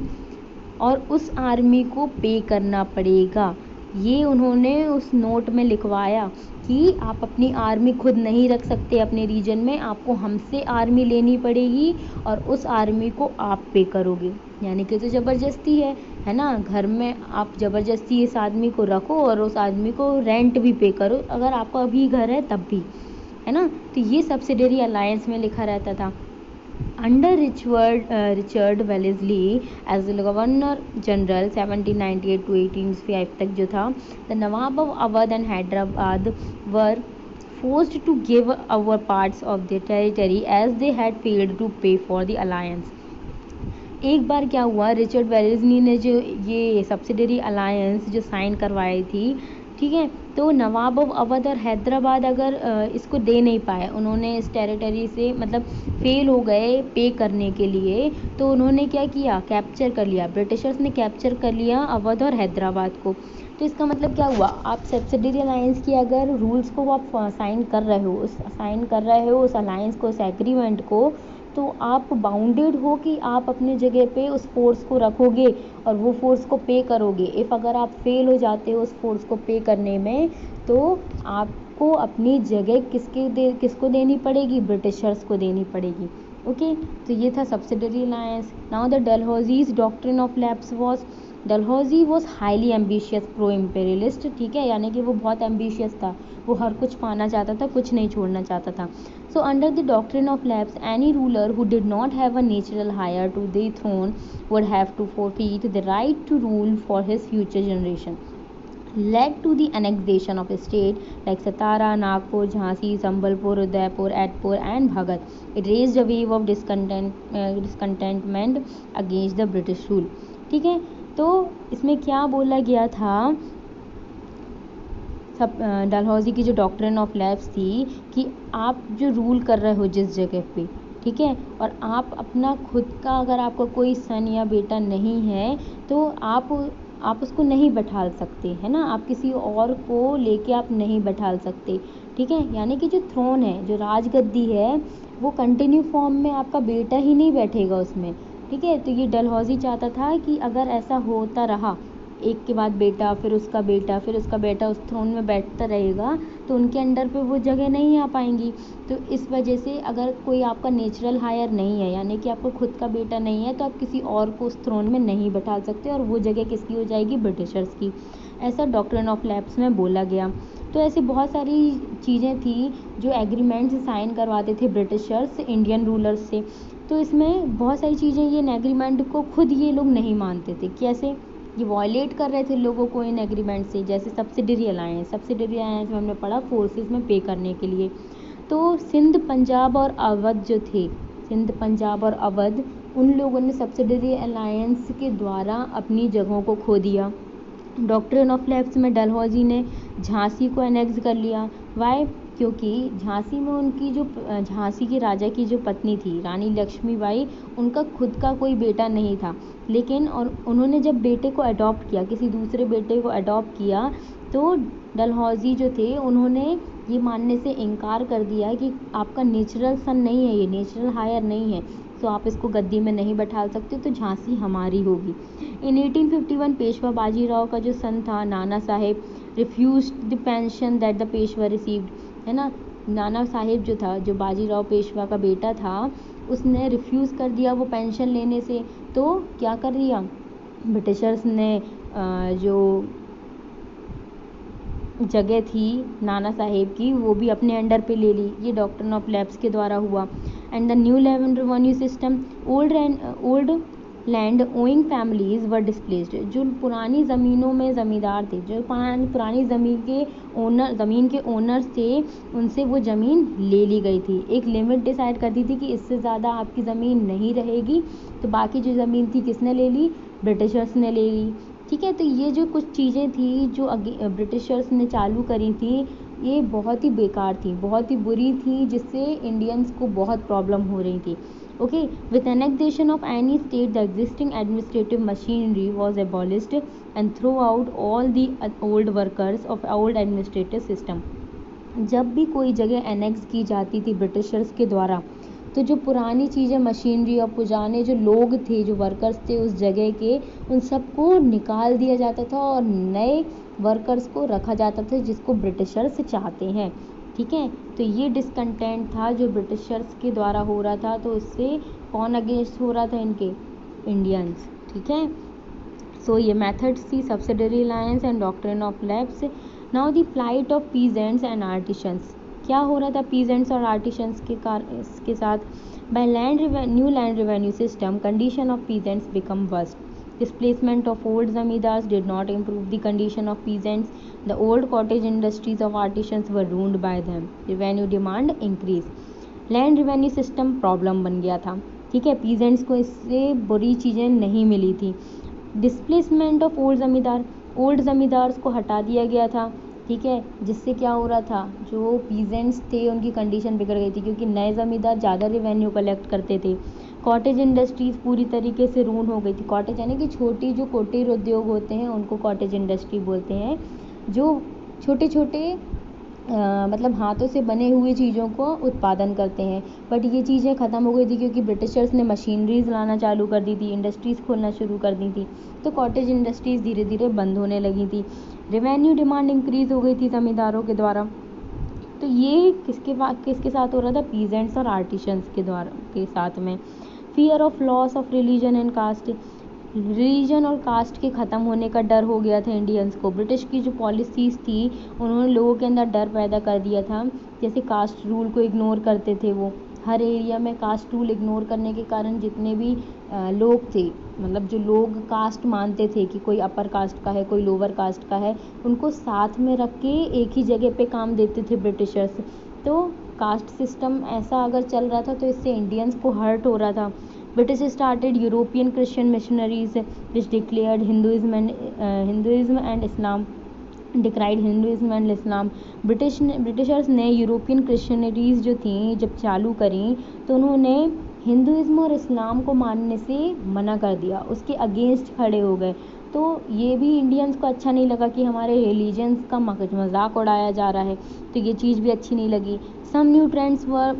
और उस आर्मी को पे करना पड़ेगा। ये उन्होंने उस नोट में लिखवाया कि आप अपनी आर्मी खुद नहीं रख सकते अपने रीजन में, आपको हमसे आर्मी लेनी पड़ेगी और उस आर्मी को आप पे करोगे। यानी कि तो ज़बरदस्ती है ना, घर में आप ज़बरदस्ती इस आदमी को रखो और उस आदमी को रेंट भी पे करो, अगर आपका अभी घर है तब भी, है ना। तो ये सब्सिडरी अलायंस में लिखा रहता था। Under Richard Wellesley as governor general 1798 to 1805 तक जो था, the Nawab of Awadh and Hyderabad were forced to give over parts of their territory as they had failed to pay for the alliance. एक बार क्या हुआ, रिचर्ड वेलेस्ली ने जो ये सब्सिडरी अलायंस जो साइन करवाई थी, ठीक है, तो नवाब ऑफ अवध और हैदराबाद अगर इसको दे नहीं पाए, उन्होंने इस टेरिटरी से मतलब फेल हो गए पे करने के लिए, तो उन्होंने क्या किया, कैप्चर कर लिया, ब्रिटिशर्स ने कैप्चर कर लिया अवध और हैदराबाद को। तो इसका मतलब क्या हुआ, आप सब्सिडरी अलायंस की अगर रूल्स को आप साइन कर रहे हो उस अलायंस को, उस एग्रीमेंट को, तो आप बाउंडेड हो कि आप अपने जगह पे उस फोर्स को रखोगे और वो फोर्स को पे करोगे। इफ़ अगर आप फेल हो जाते हो उस फोर्स को पे करने में, तो आपको अपनी जगह किसको देनी पड़ेगी, ब्रिटिशर्स को देनी पड़ेगी। ओके, तो ये था subsidiary alliance. Now the Dalhousie's doctrine of lapse was, Dalhousie was highly ambitious pro imperialist, ठीक है, यानी कि वो बहुत एम्बिशियस था, वो हर कुछ पाना चाहता था, कुछ नहीं छोड़ना चाहता था। So under the doctrine of lapse, any ruler who did not have a natural heir to the throne would have to forfeit the right to rule for his future generation. Led to the annexation of state like Satara, Nagpur, Jhansi, Sambalpur, Udaipur, Aidpur and Bhagat. It raised a wave of discontentment against the British rule. ठीक है, तो इसमें क्या बोला गया था, सब डलहौजी की जो डॉक्ट्रिन ऑफ लैब्स थी कि आप जो रूल कर रहे हो जिस जगह पे, ठीक है, और आप अपना खुद का अगर आपका कोई सन या बेटा नहीं है तो आप उसको नहीं बैठाल सकते, है ना, आप किसी और को लेके आप नहीं बैठाल सकते, ठीक है। यानी कि जो थ्रोन है, जो राजगद्दी है, वो कंटिन्यू फॉर्म में आपका बेटा ही नहीं बैठेगा उसमें, ठीक है। तो ये डलहौजी चाहता था कि अगर ऐसा होता रहा, एक के बाद बेटा, फिर उसका बेटा, फिर उसका बेटा उस थ्रोन में बैठता रहेगा तो उनके अंडर पे वो जगह नहीं आ पाएंगी। तो इस वजह से अगर कोई आपका नेचुरल हायर नहीं है, यानी कि आपको खुद का बेटा नहीं है, तो आप किसी और को उस थ्रोन में नहीं बैठा सकते और वो जगह किसकी हो जाएगी, ब्रिटिशर्स की। ऐसा डॉक्ट्रिन ऑफ लैब्स में बोला गया। तो ऐसी बहुत सारी चीज़ें थी जो एग्रीमेंट्स साइन करवाते थे ब्रिटिशर्स इंडियन रूलर्स से। तो इसमें बहुत सारी चीज़ें, ये एग्रीमेंट को खुद ये लोग नहीं मानते थे। कैसे? ये वॉयलेट कर रहे थे लोगों को इन एग्रीमेंट से। जैसे सब्सिडरी अलायंस में हमने पढ़ा फोर्सेस में पे करने के लिए। तो सिंध, पंजाब और अवध जो थे, सिंध, पंजाब और अवध, उन लोगों ने सब्सिडरी अलायंस के द्वारा अपनी जगहों को खो दिया। डॉक्ट्रिन ऑफ लैब्स में डलहौजी ने झांसी को एनेक्स कर लिया। वाई? क्योंकि झांसी में उनकी जो झांसी के राजा की जो पत्नी थी रानी लक्ष्मीबाई, उनका खुद का कोई बेटा नहीं था, लेकिन और उन्होंने जब बेटे को अडॉप्ट किया, किसी दूसरे बेटे को अडॉप्ट किया, तो डलहौजी जो थे उन्होंने ये मानने से इनकार कर दिया कि आपका नेचुरल सन नहीं है, ये नेचुरल हायर नहीं है, तो आप इसको गद्दी में नहीं बैठा सकते, तो झांसी हमारी होगी। इन 1851 पेशवा बाजीराव का जो सन था Nana Sahib refused the pension that the Peshwa received, है ना। नाना साहेब जो था, जो बाजीराव पेशवा का बेटा था, उसने रिफ्यूज़ कर दिया वो पेंशन लेने से। तो क्या कर दिया ब्रिटिशर्स ने, जो जगह थी नाना साहेब की, वो भी अपने अंडर पे ले ली। ये डॉक्ट्रिन ऑफ लैब्स के द्वारा हुआ। And the new revenue system, old land owing families were displaced. जो पुरानी ज़मीनों में ज़मींदार थे, जो पुरानी ज़मीन के ओनर्स थे, उनसे वो ज़मीन ले ली गई थी। एक लिमिट डिसाइड कर दी थी कि इससे ज़्यादा आपकी ज़मीन नहीं रहेगी, तो बाकी जो ज़मीन थी किसने ले ली, ब्रिटिशर्स ने ले ली, ठीक है। तो ये जो कुछ चीज़ें थी जो ब्रिटिशर्स ने चालू करी थी, ये बहुत ही बेकार थी, बहुत ही बुरी थी, जिससे इंडियंस को बहुत प्रॉब्लम हो रही थी। Okay, with annexation of any state the existing administrative machinery was abolished and throw out all the old workers of old administrative system। जब भी कोई जगह एनेक्स की जाती थी ब्रिटिशर्स के द्वारा, तो जो पुरानी चीज़ें, मशीनरी और पुराने जो लोग थे, जो वर्कर्स थे उस जगह के, उन सबको निकाल दिया जाता था और नए वर्कर्स को रखा जाता था, जिसको ब्रिटिशर्स चाहते हैं, ठीक है। तो ये डिसकंटेंट था जो ब्रिटिशर्स के द्वारा हो रहा था। तो इससे कौन अगेंस्ट हो रहा था, इनके इंडियंस, ठीक है। सो ये मेथड्स थी subsidiary alliance and doctrine of lapse. Now the flight of peasants and artisans, क्या हो रहा था पीजेंट्स और आर्टिशंस के साथ। By new land revenue system condition of peasants become worst. Displacement of old zamindars did not improve the condition of peasants. The old cottage industries of artisans were ruined by them. Revenue demand increase. Land revenue system problem बन गया था, ठीक है। Peasants को इससे बुरी चीज़ें नहीं मिली थी। डिस्प्लेसमेंट ऑफ ओल्ड ज़मींदार्स को हटा दिया गया था, ठीक है। जिससे क्या हो रहा था, जो पीजेंट्स थे उनकी कंडीशन बिगड़ गई थी, क्योंकि नए ज़मींदार ज़्यादा रेवेन्यू कलेक्ट करते थे। कॉटेज इंडस्ट्रीज़ पूरी तरीके से रून हो गई थी। कॉटेज यानी कि छोटी जो कुटीर उद्योग होते हैं उनको कॉटेज इंडस्ट्री बोलते हैं, जो छोटे छोटे मतलब हाथों से बने हुए चीज़ों को उत्पादन करते हैं। बट ये चीज़ें ख़त्म हो गई थी, क्योंकि ब्रिटिशर्स ने मशीनरीज लाना चालू कर दी थी, इंडस्ट्रीज़ खोलना शुरू कर दी थी, तो कॉटेज इंडस्ट्रीज़ धीरे धीरे बंद होने लगी थी। रेवेन्यू डिमांड इंक्रीज़ हो गई थी ज़मींदारों के द्वारा। तो ये किसके साथ हो रहा था, पीजेंट्स और आर्टिशंस के साथ में। Fear of loss of religion and caste, religion और कास्ट के ख़त्म होने का डर हो गया था इंडियंस को। ब्रिटिश की जो पॉलिसीज़ थी, उन्होंने लोगों के अंदर डर पैदा कर दिया था। जैसे कास्ट रूल को इग्नोर करते थे वो, हर एरिया में कास्ट रूल इग्नोर करने के कारण जितने भी लोग थे, मतलब जो लोग कास्ट मानते थे कि कोई अपर कास्ट का है, कोई लोअर कास्ट का है, उनको साथ में रख के एक ही जगह पे काम देते थे ब्रिटिशर्स। तो कास्ट सिस्टम ऐसा अगर चल रहा था, तो इससे इंडियंस को हर्ट हो रहा था। British started European Christian missionaries which declared Hinduism and Islam decried Hinduism and Islam. Britishers ने यूरोपियन क्रिश्चियनिटीज़ जो थी जब चालू करी तो उन्होंने हिंदुइज्म और इस्लाम को मानने से मना कर दिया, उसके अगेंस्ट खड़े हो गए। तो ये भी इंडियंस को अच्छा नहीं लगा कि हमारे रिलीजन्स का मजाक उड़ाया जा रहा है, तो ये चीज़ भी अच्छी नहीं लगी। Some new trends were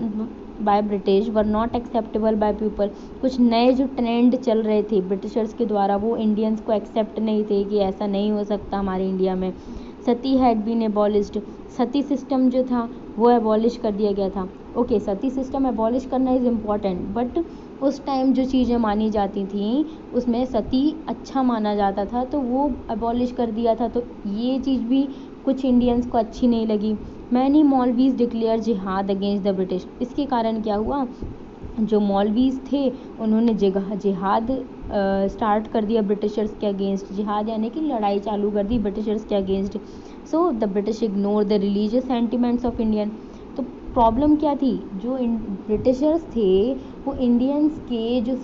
by British were not acceptable by people. कुछ नए जो ट्रेंड चल रहे थे ब्रिटिशर्स के द्वारा वो इंडियंस को एक्सेप्ट नहीं थे कि ऐसा नहीं हो सकता हमारे इंडिया में। Sati had been abolished. Sati system जो था वो एबॉलिश कर दिया गया था। ओके, सती सिस्टम एबॉलिश करना इज़ इम्पॉर्टेंट, बट उस टाइम जो चीज़ें मानी जाती थी उसमें सती अच्छा माना जाता था, तो वो एबॉलिश कर दिया था। तो ये चीज़ भी कुछ इंडियंस को अच्छी नहीं लगी। मैनी मौलवीज डिक्लेयर जिहाद अगेंस्ट द ब्रिटिश। इसके कारण क्या हुआ, जो मौलवीज थे उन्होंने जिहाद स्टार्ट कर दिया ब्रिटिशर्स के अगेंस्ट। जिहाद यानी कि लड़ाई चालू कर दी ब्रिटिशर्स के against. So the British ignore the religious sentiments of Indian. तो प्रॉब्लम क्या थी, जो ब्रिटिशर्स थे वो इंडियंस के जो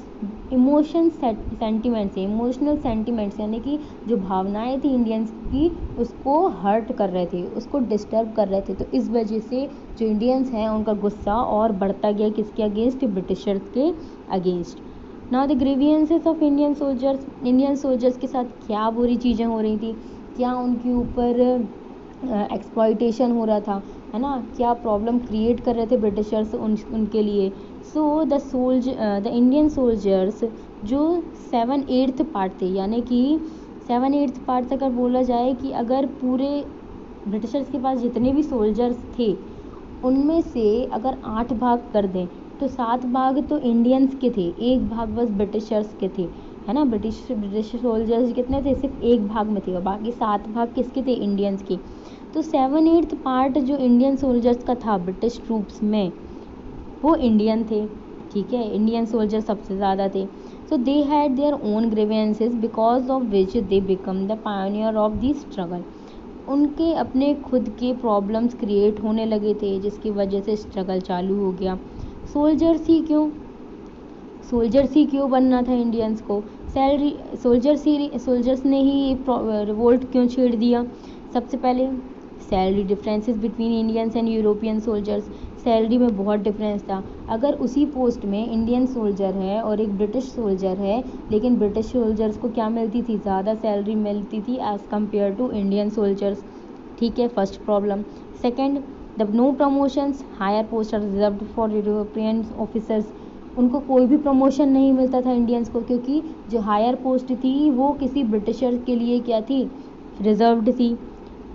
सेंटिमेंट्स इमोशनल सेंटिमेंट्स यानी कि जो भावनाएं थी इंडियंस की उसको हर्ट कर रहे थे, उसको डिस्टर्ब कर रहे थे। तो इस वजह से जो इंडियंस हैं उनका गुस्सा और बढ़ता गया, किसके अगेंस्ट, ब्रिटिशर्स के against. Now the grievances of Indian soldiers के साथ क्या बुरी चीज़ें हो रही थी, क्या उनके ऊपर एक्सप्लॉइटेशन हो रहा था, है ना, क्या प्रॉब्लम क्रिएट कर रहे थे ब्रिटिशर्स उनके लिए। सो द इंडियन सोल्जर्स जो 7/8 पार्ट थे, यानी कि 7/8 पार्ट अगर बोला जाए कि अगर पूरे ब्रिटिशर्स के पास जितने भी सोल्जर्स थे उनमें से अगर 8 भाग कर दें तो 7 भाग तो इंडियंस के थे, 1 भाग बस ब्रिटिशर्स के थे, है ना। ब्रिटिश सोल्जर्स कितने थे, सिर्फ 1 भाग में थे और बाकी 7 भाग किसके थे, इंडियंस के। तो 7/8 पार्ट जो इंडियन सोल्जर्स का था ब्रिटिश ट्रूप्स में वो इंडियन थे, ठीक है, इंडियन सोल्जर सबसे ज़्यादा थे। So they had their own grievances because of which they become the pioneer of the struggle. उनके अपने खुद के प्रॉब्लम्स क्रिएट होने लगे थे जिसकी वजह से स्ट्रगल चालू हो गया। सोल्जर्स ही क्यों बनना था इंडियंस को, सोल्जर्स ने ही रिवोल्ट क्यों छेड़ दिया। सबसे पहले salary differences between Indians and European soldiers. Salary में बहुत डिफरेंस था। अगर उसी पोस्ट में इंडियन सोल्जर है और एक ब्रिटिश सोल्जर है, लेकिन ब्रिटिश सोल्जर्स को क्या मिलती थी, ज़्यादा सैलरी मिलती थी as compare to Indian soldiers, ठीक है, first problem. Second, the no promotions, higher post are reserved for European officers. उनको कोई भी प्रमोशन नहीं मिलता था इंडियंस को, क्योंकि जो हायर पोस्ट थी वो किसी ब्रिटिशर के लिए क्या थी, रिजर्व्ड थी।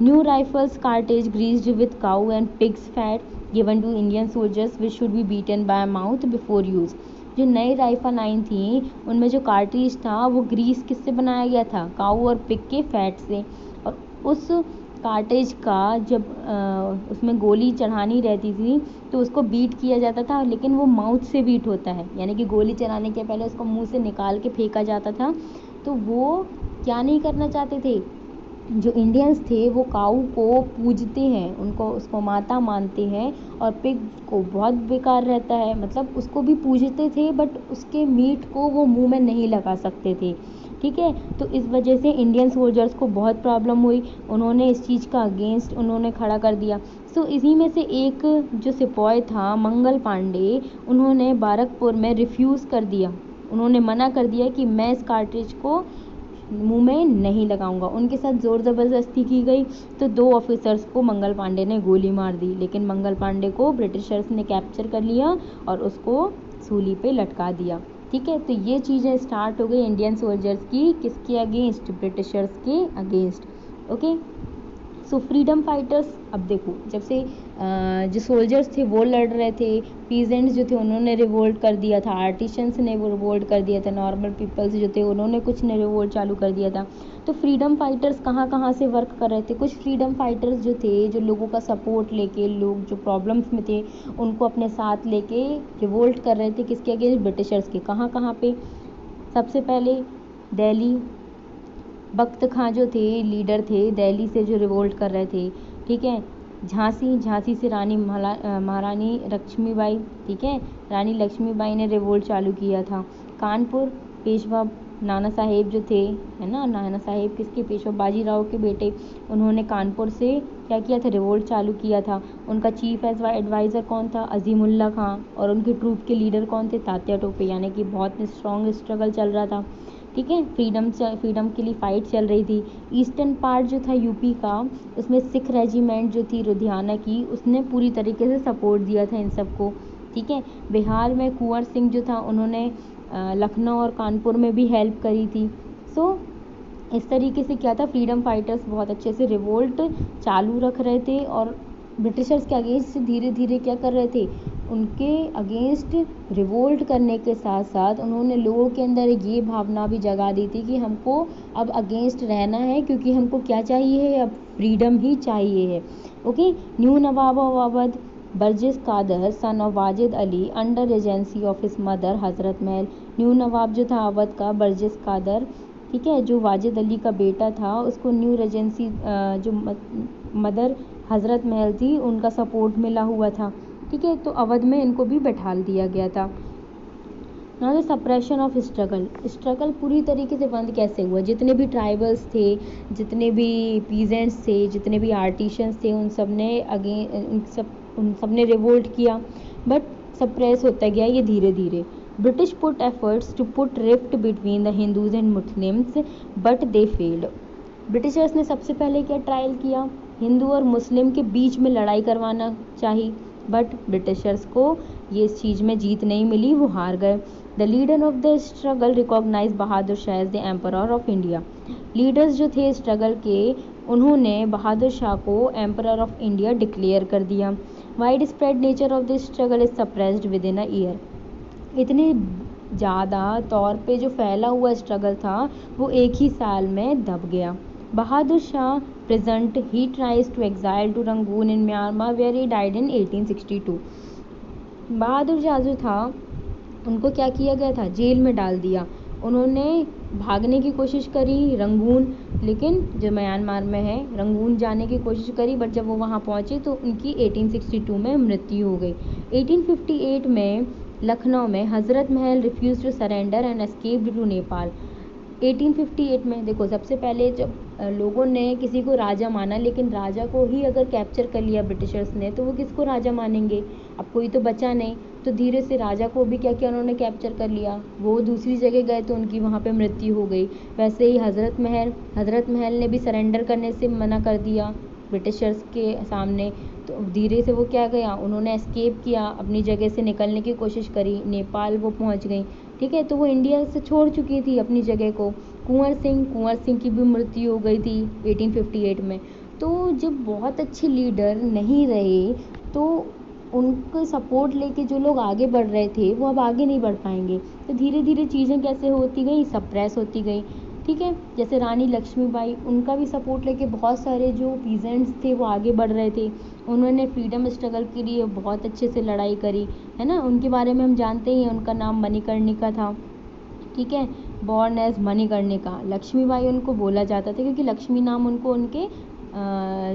New rifles cartridge greased with cow and pigs fat given to Indian soldiers which should be beaten by mouth before use. जो नई राइफल आई थी उनमें जो कार्ट्रिज था वो ग्रीस किससे बनाया गया था, काऊ और पिग के फैट से। और उस कार्टेज का जब उसमें गोली चढ़ानी रहती थी तो उसको बीट किया जाता था, लेकिन वो माउथ से बीट होता है, यानी कि गोली चलाने के पहले उसको मुंह से निकाल के फेंका जाता था। तो वो क्या नहीं करना चाहते थे, जो इंडियंस थे वो काऊ को पूजते हैं, उनको उसको माता मानते हैं, और पिग को बहुत बेकार रहता है, मतलब उसको भी पूजते थे बट उसके मीट को वो मुंह में नहीं लगा सकते थे, ठीक है। तो इस वजह से इंडियन सोल्जर्स को बहुत प्रॉब्लम हुई, उन्होंने इस चीज़ का अगेंस्ट उन्होंने खड़ा कर दिया। सो इसी में से एक जो सिपाही था मंगल पांडे, उन्होंने बारकपुर में रिफ्यूज़ कर दिया, उन्होंने मना कर दिया कि मैं इस कार्ट्रिज को मुंह में नहीं लगाऊंगा। उनके साथ ज़ोर ज़बरदस्ती की गई तो 2 ऑफिसर्स को मंगल पांडे ने गोली मार दी, लेकिन मंगल पांडे को ब्रिटिशर्स ने कैप्चर कर लिया और उसको सूली पे लटका दिया, ठीक है। तो ये चीज़ें स्टार्ट हो गई इंडियन सोल्जर्स की, किसके अगेंस्ट, ब्रिटिशर्स के against, okay. So freedom fighters, अब देखो जब से जो सोल्जर्स थे वो लड़ रहे थे, पीजेंट्स जो थे उन्होंने रिवोल्ट कर दिया था, आर्टिशंस ने वो रिवोल्ट कर दिया था, नॉर्मल पीपल्स जो थे उन्होंने कुछ ने रिवोल्ट चालू कर दिया था। तो फ्रीडम फाइटर्स कहाँ कहाँ से वर्क कर रहे थे, कुछ फ्रीडम फाइटर्स जो थे जो लोगों का सपोर्ट लेके, लोग जो प्रॉब्लम्स में थे उनको अपने साथ लेके रिवोल्ट कर रहे थे, किसके अगेंस्ट, ब्रिटिशर्स के। कहाँ कहाँ पे, सबसे पहले दिल्ली, बख्त खां जो थे लीडर थे दिल्ली से जो रिवोल्ट कर रहे थे, ठीक है। झांसी से महारानी लक्ष्मीबाई, ठीक है, रानी लक्ष्मीबाई ने रिवोल्ट चालू किया था। कानपुर, पेशवा नाना साहेब जो थे, है ना, नाना साहेब किसके, पेशवा बाजीराव के बेटे, उन्होंने कानपुर से क्या किया था, रिवोल्ट चालू किया था। उनका चीफ एडवाइज़र कौन था, अजीमुल्ला खां, और उनके ट्रूप के लीडर कौन थे, तात्या टोपे, यानी कि बहुत स्ट्रॉन्ग स्ट्रगल चल रहा था। ठीक है, फ्रीडम के लिए फाइट चल रही थी। ईस्टर्न पार्ट जो था यूपी का, उसमें सिख रेजिमेंट जो थी लुधियाना की, उसने पूरी तरीके से सपोर्ट दिया था इन सबको। ठीक है, बिहार में कुंवर सिंह जो था, उन्होंने लखनऊ और कानपुर में भी हेल्प करी थी। सो इस तरीके से क्या था, फ्रीडम फाइटर्स बहुत अच्छे से रिवोल्ट चालू रख रहे थे और ब्रिटिशर्स के अगेंस्ट धीरे धीरे क्या कर रहे थे, उनके अगेंस्ट रिवोल्ट करने के साथ साथ उन्होंने लोगों के अंदर ये भावना भी जगा दी थी कि हमको अब अगेंस्ट रहना है, क्योंकि हमको क्या चाहिए है, अब फ्रीडम ही चाहिए है। Okay, new Nawab of Awadh Birjis Qadir son of Wajid Ali under agency of his mother Hazrat Mahal. New नवाब जो था अवध का, बर्जिस कादर, ठीक है, जो वाजिद अली का बेटा था, उसको न्यू रेजेंसी जो मदर हज़रत महल थी, उनका सपोर्ट मिला हुआ था। ठीक है, तो अवध में इनको भी बैठाल दिया गया था। Now the suppression of struggle पूरी तरीके से बंद कैसे हुआ, जितने भी ट्राइबल्स थे, जितने भी पीजेंट्स थे, जितने भी आर्टिशंस थे, उन सब ने रिवोल्ट किया, बट सप्रेस होता गया ये धीरे धीरे। British put efforts to put rift between the Hindus and Muslims but they failed. Britishers ने सबसे पहले क्या ट्रायल किया, हिंदू और मुस्लिम के बीच में लड़ाई करवाना चाहिए, बट ब्रिटिशर्स को ये इस चीज़ में जीत नहीं मिली, वो हार गए। The leader of the struggle recognize Bahadur Shah as the emperor of India. Leaders जो थे स्ट्रगल के, उन्होंने बहादुर शाह को एम्परर ऑफ इंडिया डिक्लेयर कर दिया। Wide spread nature of the struggle is suppressed with in a year. इतने ज़्यादा तौर पे जो फैला हुआ स्ट्रगल था, वो एक ही साल में दब गया। Bahadur Shah present he tries to exile to Rangoon in Myanmar where he died in 1862। Bahadur Shah जो था, उनको क्या किया गया था, जेल में डाल दिया। उन्होंने भागने की कोशिश करी रंगून, लेकिन जो म्यांमार में है, रंगून जाने की कोशिश करी, बट जब वो वहाँ पहुँचे तो उनकी 1862 में मृत्यु हो गई। 1858 में लखनऊ में Hazrat Mahal refuse to surrender and escaped to Nepal. 1858 में देखो, सबसे पहले जब लोगों ने किसी को राजा माना, लेकिन राजा को ही अगर कैप्चर कर लिया ब्रिटिशर्स ने, तो वो किसको राजा मानेंगे, अब कोई तो बचा नहीं। तो धीरे से राजा को भी क्या किया, उन्होंने कैप्चर कर लिया, वो दूसरी जगह गए तो उनकी वहाँ पे मृत्यु हो गई। वैसे ही हज़रत महल ने भी सरेंडर करने से मना कर दिया ब्रिटिशर्स के सामने, तो धीरे से वो क्या गया, उन्होंने एस्केप किया, अपनी जगह से निकलने की कोशिश करी, नेपाल वो पहुँच गई। ठीक है, तो वो इंडिया से छोड़ चुकी थी अपनी जगह को। कुंवर सिंह की भी मृत्यु हो गई थी 1858 में। तो जब बहुत अच्छे लीडर नहीं रहे, तो उनको सपोर्ट लेके जो लोग आगे बढ़ रहे थे, वो अब आगे नहीं बढ़ पाएंगे। तो धीरे धीरे चीज़ें कैसे होती गई, सप्रेस होती गई। ठीक है, जैसे रानी लक्ष्मीबाई, उनका भी सपोर्ट लेके बहुत सारे जो पीजेंट्स थे वो आगे बढ़ रहे थे। उन्होंने फ्रीडम स्ट्रगल के लिए बहुत अच्छे से लड़ाई करी, है ना, उनके बारे में हम जानते ही हैं, उनका नाम मणिकर्णिका था। ठीक है, बॉर्न एज मणिकर्णिका, लक्ष्मीबाई उनको बोला जाता था, क्योंकि लक्ष्मी नाम उनको उनके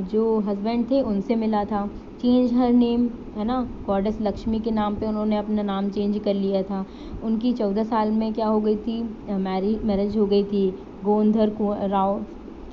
जो हस्बैंड थे उनसे मिला था। चेंज हर नेम, है ना, गॉडेस लक्ष्मी के नाम पे उन्होंने अपना नाम चेंज कर लिया था। उनकी 14 साल में क्या हो गई थी, मैरिज हो गई थी गोंधर राव,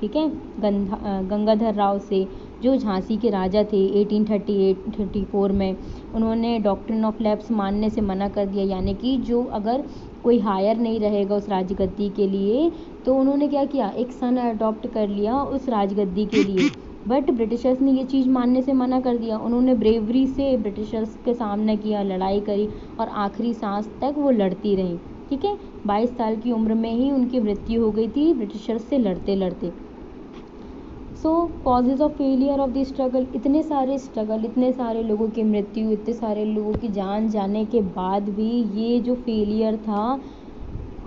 ठीक है, गंगाधर राव से, जो झांसी के राजा थे। 1834 में उन्होंने डॉक्ट्रिन ऑफ लैप्स मानने से मना कर दिया, यानी कि जो अगर कोई हायर नहीं रहेगा उस राजगद्दी के लिए, तो उन्होंने क्या किया, एक सन अडॉप्ट कर लिया उस राजगद्दी के लिए। बट ब्रिटिशर्स ने ये चीज़ मानने से मना कर दिया। उन्होंने ब्रेवरी से ब्रिटिशर्स के सामने किया, लड़ाई करी, और आखिरी सांस तक वो लड़ती रहीं। ठीक है, 22 साल की उम्र में ही उनकी मृत्यु हो गई थी ब्रिटिशर्स से लड़ते लड़ते। So causes of failure of the struggle, इतने सारे स्ट्रगल, इतने सारे लोगों की मृत्यु, इतने सारे लोगों की जान जाने के बाद भी ये जो फेलियर था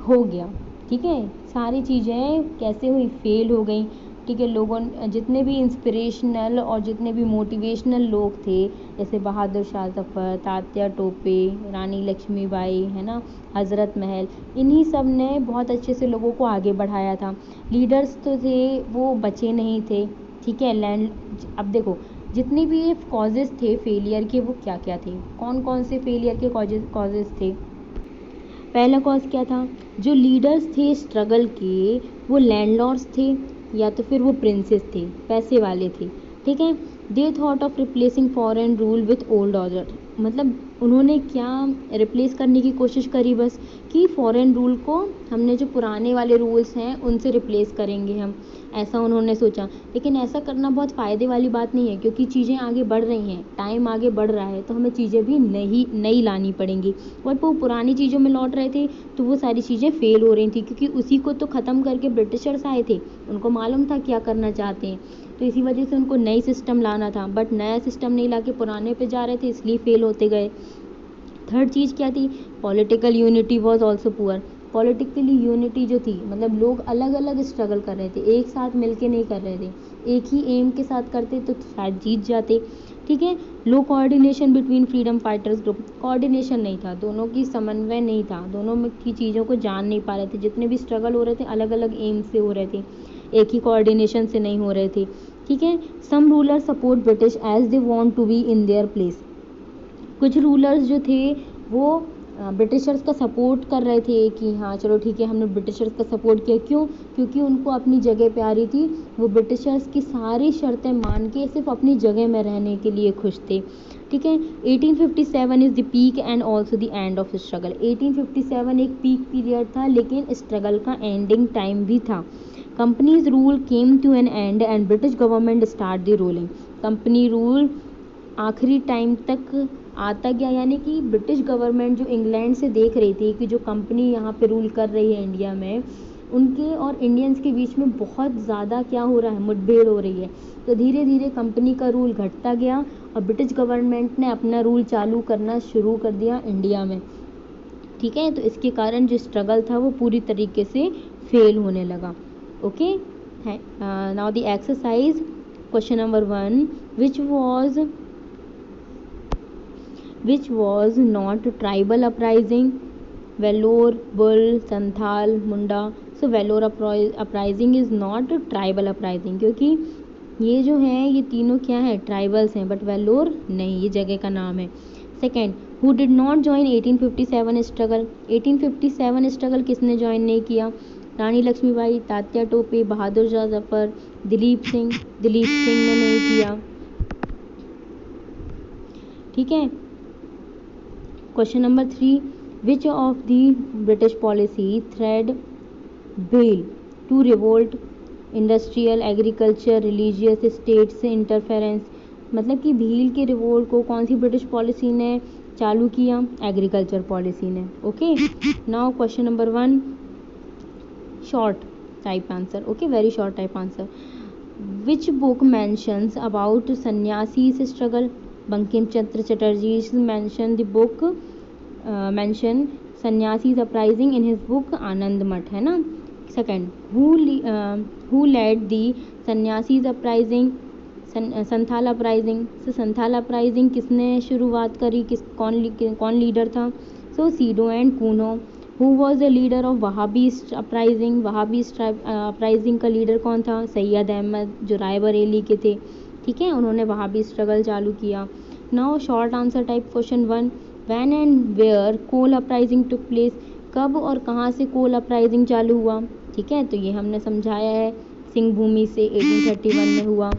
हो गया। ठीक है, सारी चीज़ें कैसे हुई, फेल हो गई। ठीक है, लोगों, जितने भी इंस्पिरेशनल और जितने भी मोटिवेशनल लोग थे, जैसे बहादुर शाह जफ़र, तात्या टोपे, रानी लक्ष्मीबाई, है ना, हज़रत महल, इन्हीं सब ने बहुत अच्छे से लोगों को आगे बढ़ाया था। लीडर्स तो थे, वो बचे नहीं थे। ठीक है, अब देखो, जितने भी ये कॉजेज़ थे फेलियर के, वो क्या क्या थे, कौन कौन से फेलियर के कॉजेज़ थे। पहला कॉज क्या था, जो लीडर्स थे स्ट्रगल के वो लैंडलॉर्ड्स थे या तो फिर वो प्रिंसेस थे, पैसे वाले थे, ठीक है। They thought of replacing foreign rule with old order, मतलब उन्होंने क्या रिप्लेस करने की कोशिश करी, बस कि फॉरेन रूल को हमने जो पुराने वाले रूल्स हैं उनसे रिप्लेस करेंगे हम, ऐसा उन्होंने सोचा। लेकिन ऐसा करना बहुत फ़ायदे वाली बात नहीं है, क्योंकि चीज़ें आगे बढ़ रही हैं, टाइम आगे बढ़ रहा है, तो हमें चीज़ें भी नई लानी पड़ेंगी। बट वो पुरानी चीज़ों में लौट रहे थे तो वो सारी चीज़ें फेल हो रही थी, क्योंकि उसी को तो ख़त्म करके ब्रिटिशर्स आए थे, उनको मालूम था क्या करना चाहते हैं, तो इसी वजह से उनको नई सिस्टम लाना था। बट नया सिस्टम नहीं ला के पुराने पे जा रहे थे, इसलिए फेल होते गए। थर्ड चीज़ क्या थी, political unity was also poor. Politically unity जो थी, मतलब लोग अलग अलग स्ट्रगल कर रहे थे, एक साथ मिलके नहीं कर रहे थे, एक ही एम के साथ करते तो शायद जीत जाते, ठीक है। Low coordination between freedom fighters group, coordination नहीं था, दोनों की समन्वय नहीं था, दोनों में की चीज़ों को जान नहीं पा रहे थे, जितने भी स्ट्रगल हो रहे थे अलग अलग एम से हो रहे थे, एक ही कोऑर्डिनेशन से नहीं हो रहे थे, ठीक है। Some ruler support British as they want to be in their place, कुछ रूलर्स जो थे वो ब्रिटिशर्स का सपोर्ट कर रहे थे कि हाँ चलो ठीक है, हमने ब्रिटिशर्स का सपोर्ट किया, क्यों, क्योंकि उनको अपनी जगह पे आ रही थी, वो ब्रिटिशर्स की सारी शर्तें मान के सिर्फ अपनी जगह में रहने के लिए खुश थे, ठीक है। 1857 is the peak and also the end of struggle, 1857 एक पीक पीरियड था लेकिन स्ट्रगल का एंडिंग टाइम भी था। Company's rule came to an end and British government start the ruling, company rule आखिरी टाइम तक आता गया, यानी कि ब्रिटिश गवर्नमेंट जो इंग्लैंड से देख रही थी कि जो कंपनी यहाँ पे रूल कर रही है इंडिया में, उनके और इंडियंस के बीच में बहुत ज़्यादा क्या हो रहा है, मुठभेड़ हो रही है, तो धीरे धीरे कंपनी का रूल घटता गया और ब्रिटिश गवर्नमेंट ने अपना रूल चालू करना शुरू कर दिया इंडिया में, ठीक है। तो इसके कारण जो स्ट्रगल था वो पूरी तरीके से फेल होने लगा। Okay, now the exercise question number 1, which was not tribal uprising, Vellore, Bull, Santhal, Munda। So Vellore uprising is not tribal uprising, क्योंकि ये जो है ये तीनों क्या है, ट्राइबल्स हैं, बट वेल्लोर नहीं, ये जगह का नाम है। Second, who did not join 1857 struggle, 1857 struggle किसने ज्वाइन नहीं किया, रानी लक्ष्मीबाई, तात्या टोपे, बहादुर शाह जफर, दिलीप सिंह ने नहीं किया, ठीक है। Question number 3, which of the British policy thread bell to revolt, industrial, agriculture, religious, states interference, मतलब कि भील के रिवोल्ट को कौन सी ब्रिटिश पॉलिसी ने चालू किया, एग्रीकल्चर पॉलिसी ने। Okay, now question number 1, short type answer, okay, very short type answer. Which book mentions about sanyasis struggle, Bankim Chandra Chatterjee mentioned the book mention sanyasis uprising in his book Anand Math, है ना। Second, who led the sanyasis uprising, Santhal uprising, Santhal uprising किसने शुरुआत करी, कौन leader था, so Sido and Kuno. Who was the leader of Wahabist uprising, वहाबीस्ट uprising का leader कौन था, सैयद अहमद, जो रायबरेली के थे, ठीक है, उन्होंने वहाँ भी स्ट्रगल चालू किया। Now short answer type question 1, when and where Kol uprising took place, कब और कहाँ से कोल अपराइजिंग चालू हुआ, ठीक है, तो ये हमने समझाया है, सिंह भूमि से 1831 में हुआ।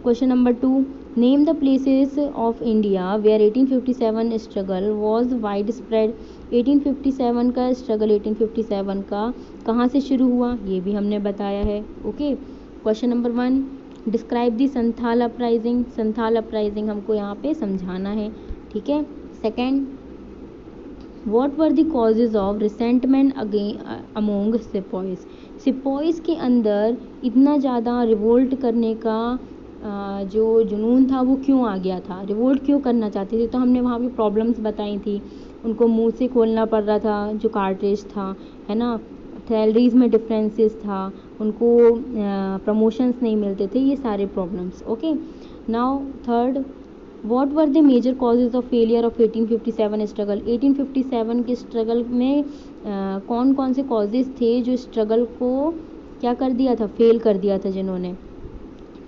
Question number 2, name the places of India where 1857 struggle was widespread, 1857 का स्ट्रगल 1857 का कहाँ से शुरू हुआ, ये भी हमने बताया है। Okay, question number 1, describe the Santhal uprising, Santhal uprising हमको यहाँ पे समझाना है, ठीक है। Second, what were the causes of resentment among sepoys, sepoys के अंदर इतना ज़्यादा रिवोल्ट करने का जो जुनून था वो क्यों आ गया था, रिवोल्ट क्यों करना चाहते थे, तो हमने वहाँ पे प्रॉब्लम्स बताई थी, उनको मुंह से खोलना पड़ रहा था जो कार्ट्रिज था, है ना, सैलरीज में डिफरेंसेस था, उनको प्रमोशंस नहीं मिलते थे, ये सारे problems. Okay, now third, what were the major causes of failure of 1857 struggle, 1857 के स्ट्रगल में कौन कौन से कॉजेज थे जो स्ट्रगल को क्या कर दिया था, फेल कर दिया था जिन्होंने,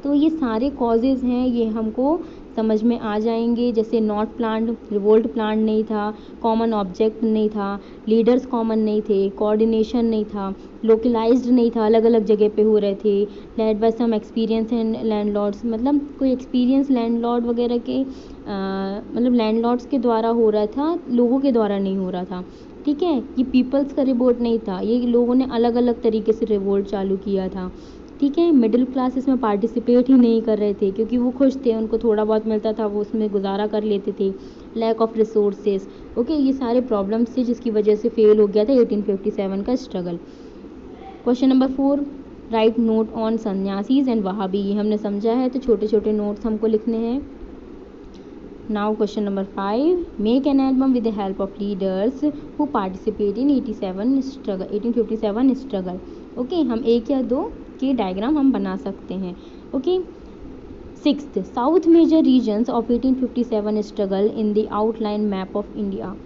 तो ये सारे कॉजेज हैं, ये हमको समझ में आ जाएंगे, जैसे नॉट प्लान्ड, रिवोल्ट प्लान्ड नहीं था, कॉमन ऑब्जेक्ट नहीं था, लीडर्स कॉमन नहीं थे, कोऑर्डिनेशन नहीं था, लोकलाइज्ड नहीं था, अलग अलग जगह पे हो रहे थे, led by some experience and landlords, मतलब कोई एक्सपीरियंस लैंडलॉर्ड वगैरह के मतलब लैंडलॉर्ड्स के द्वारा हो रहा था, लोगों के द्वारा नहीं हो रहा था। ठीक है, ये पीपल्स का रिवोल्ट नहीं था, ये लोगों ने अलग अलग तरीके से रिवोल्ट चालू किया था। ठीक है, मिडिल क्लास इसमें पार्टिसिपेट ही नहीं कर रहे थे क्योंकि वो खुश थे, उनको थोड़ा बहुत मिलता था, वो उसमें गुजारा कर लेते थे। लैक ऑफ रिसोर्सेज, ओके, ये सारे प्रॉब्लम्स थे जिसकी वजह से फेल हो गया था 1857 का struggle. Question number 4, right note on sannyasis and Wahhabi, ये हमने समझा है, तो छोटे छोटे नोट्स हमको लिखने हैं। Now question number 5, make an album with the help of leaders who participate in 1857 struggle. Okay, हम एक या दो के डायग्राम हम बना सकते हैं। Okay, 6th, south major regions of 1857 struggle in the outline map of India.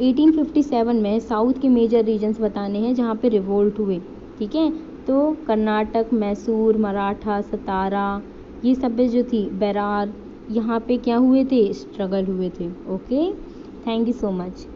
1857 में साउथ के मेजर रीजन्स बताने हैं जहाँ पे रिवोल्ट हुए। ठीक है, तो कर्नाटक, मैसूर, मराठा, सतारा, ये सब जो थी, बेरार, यहाँ पे क्या हुए थे, स्ट्रगल हुए थे। Okay, thank you so much.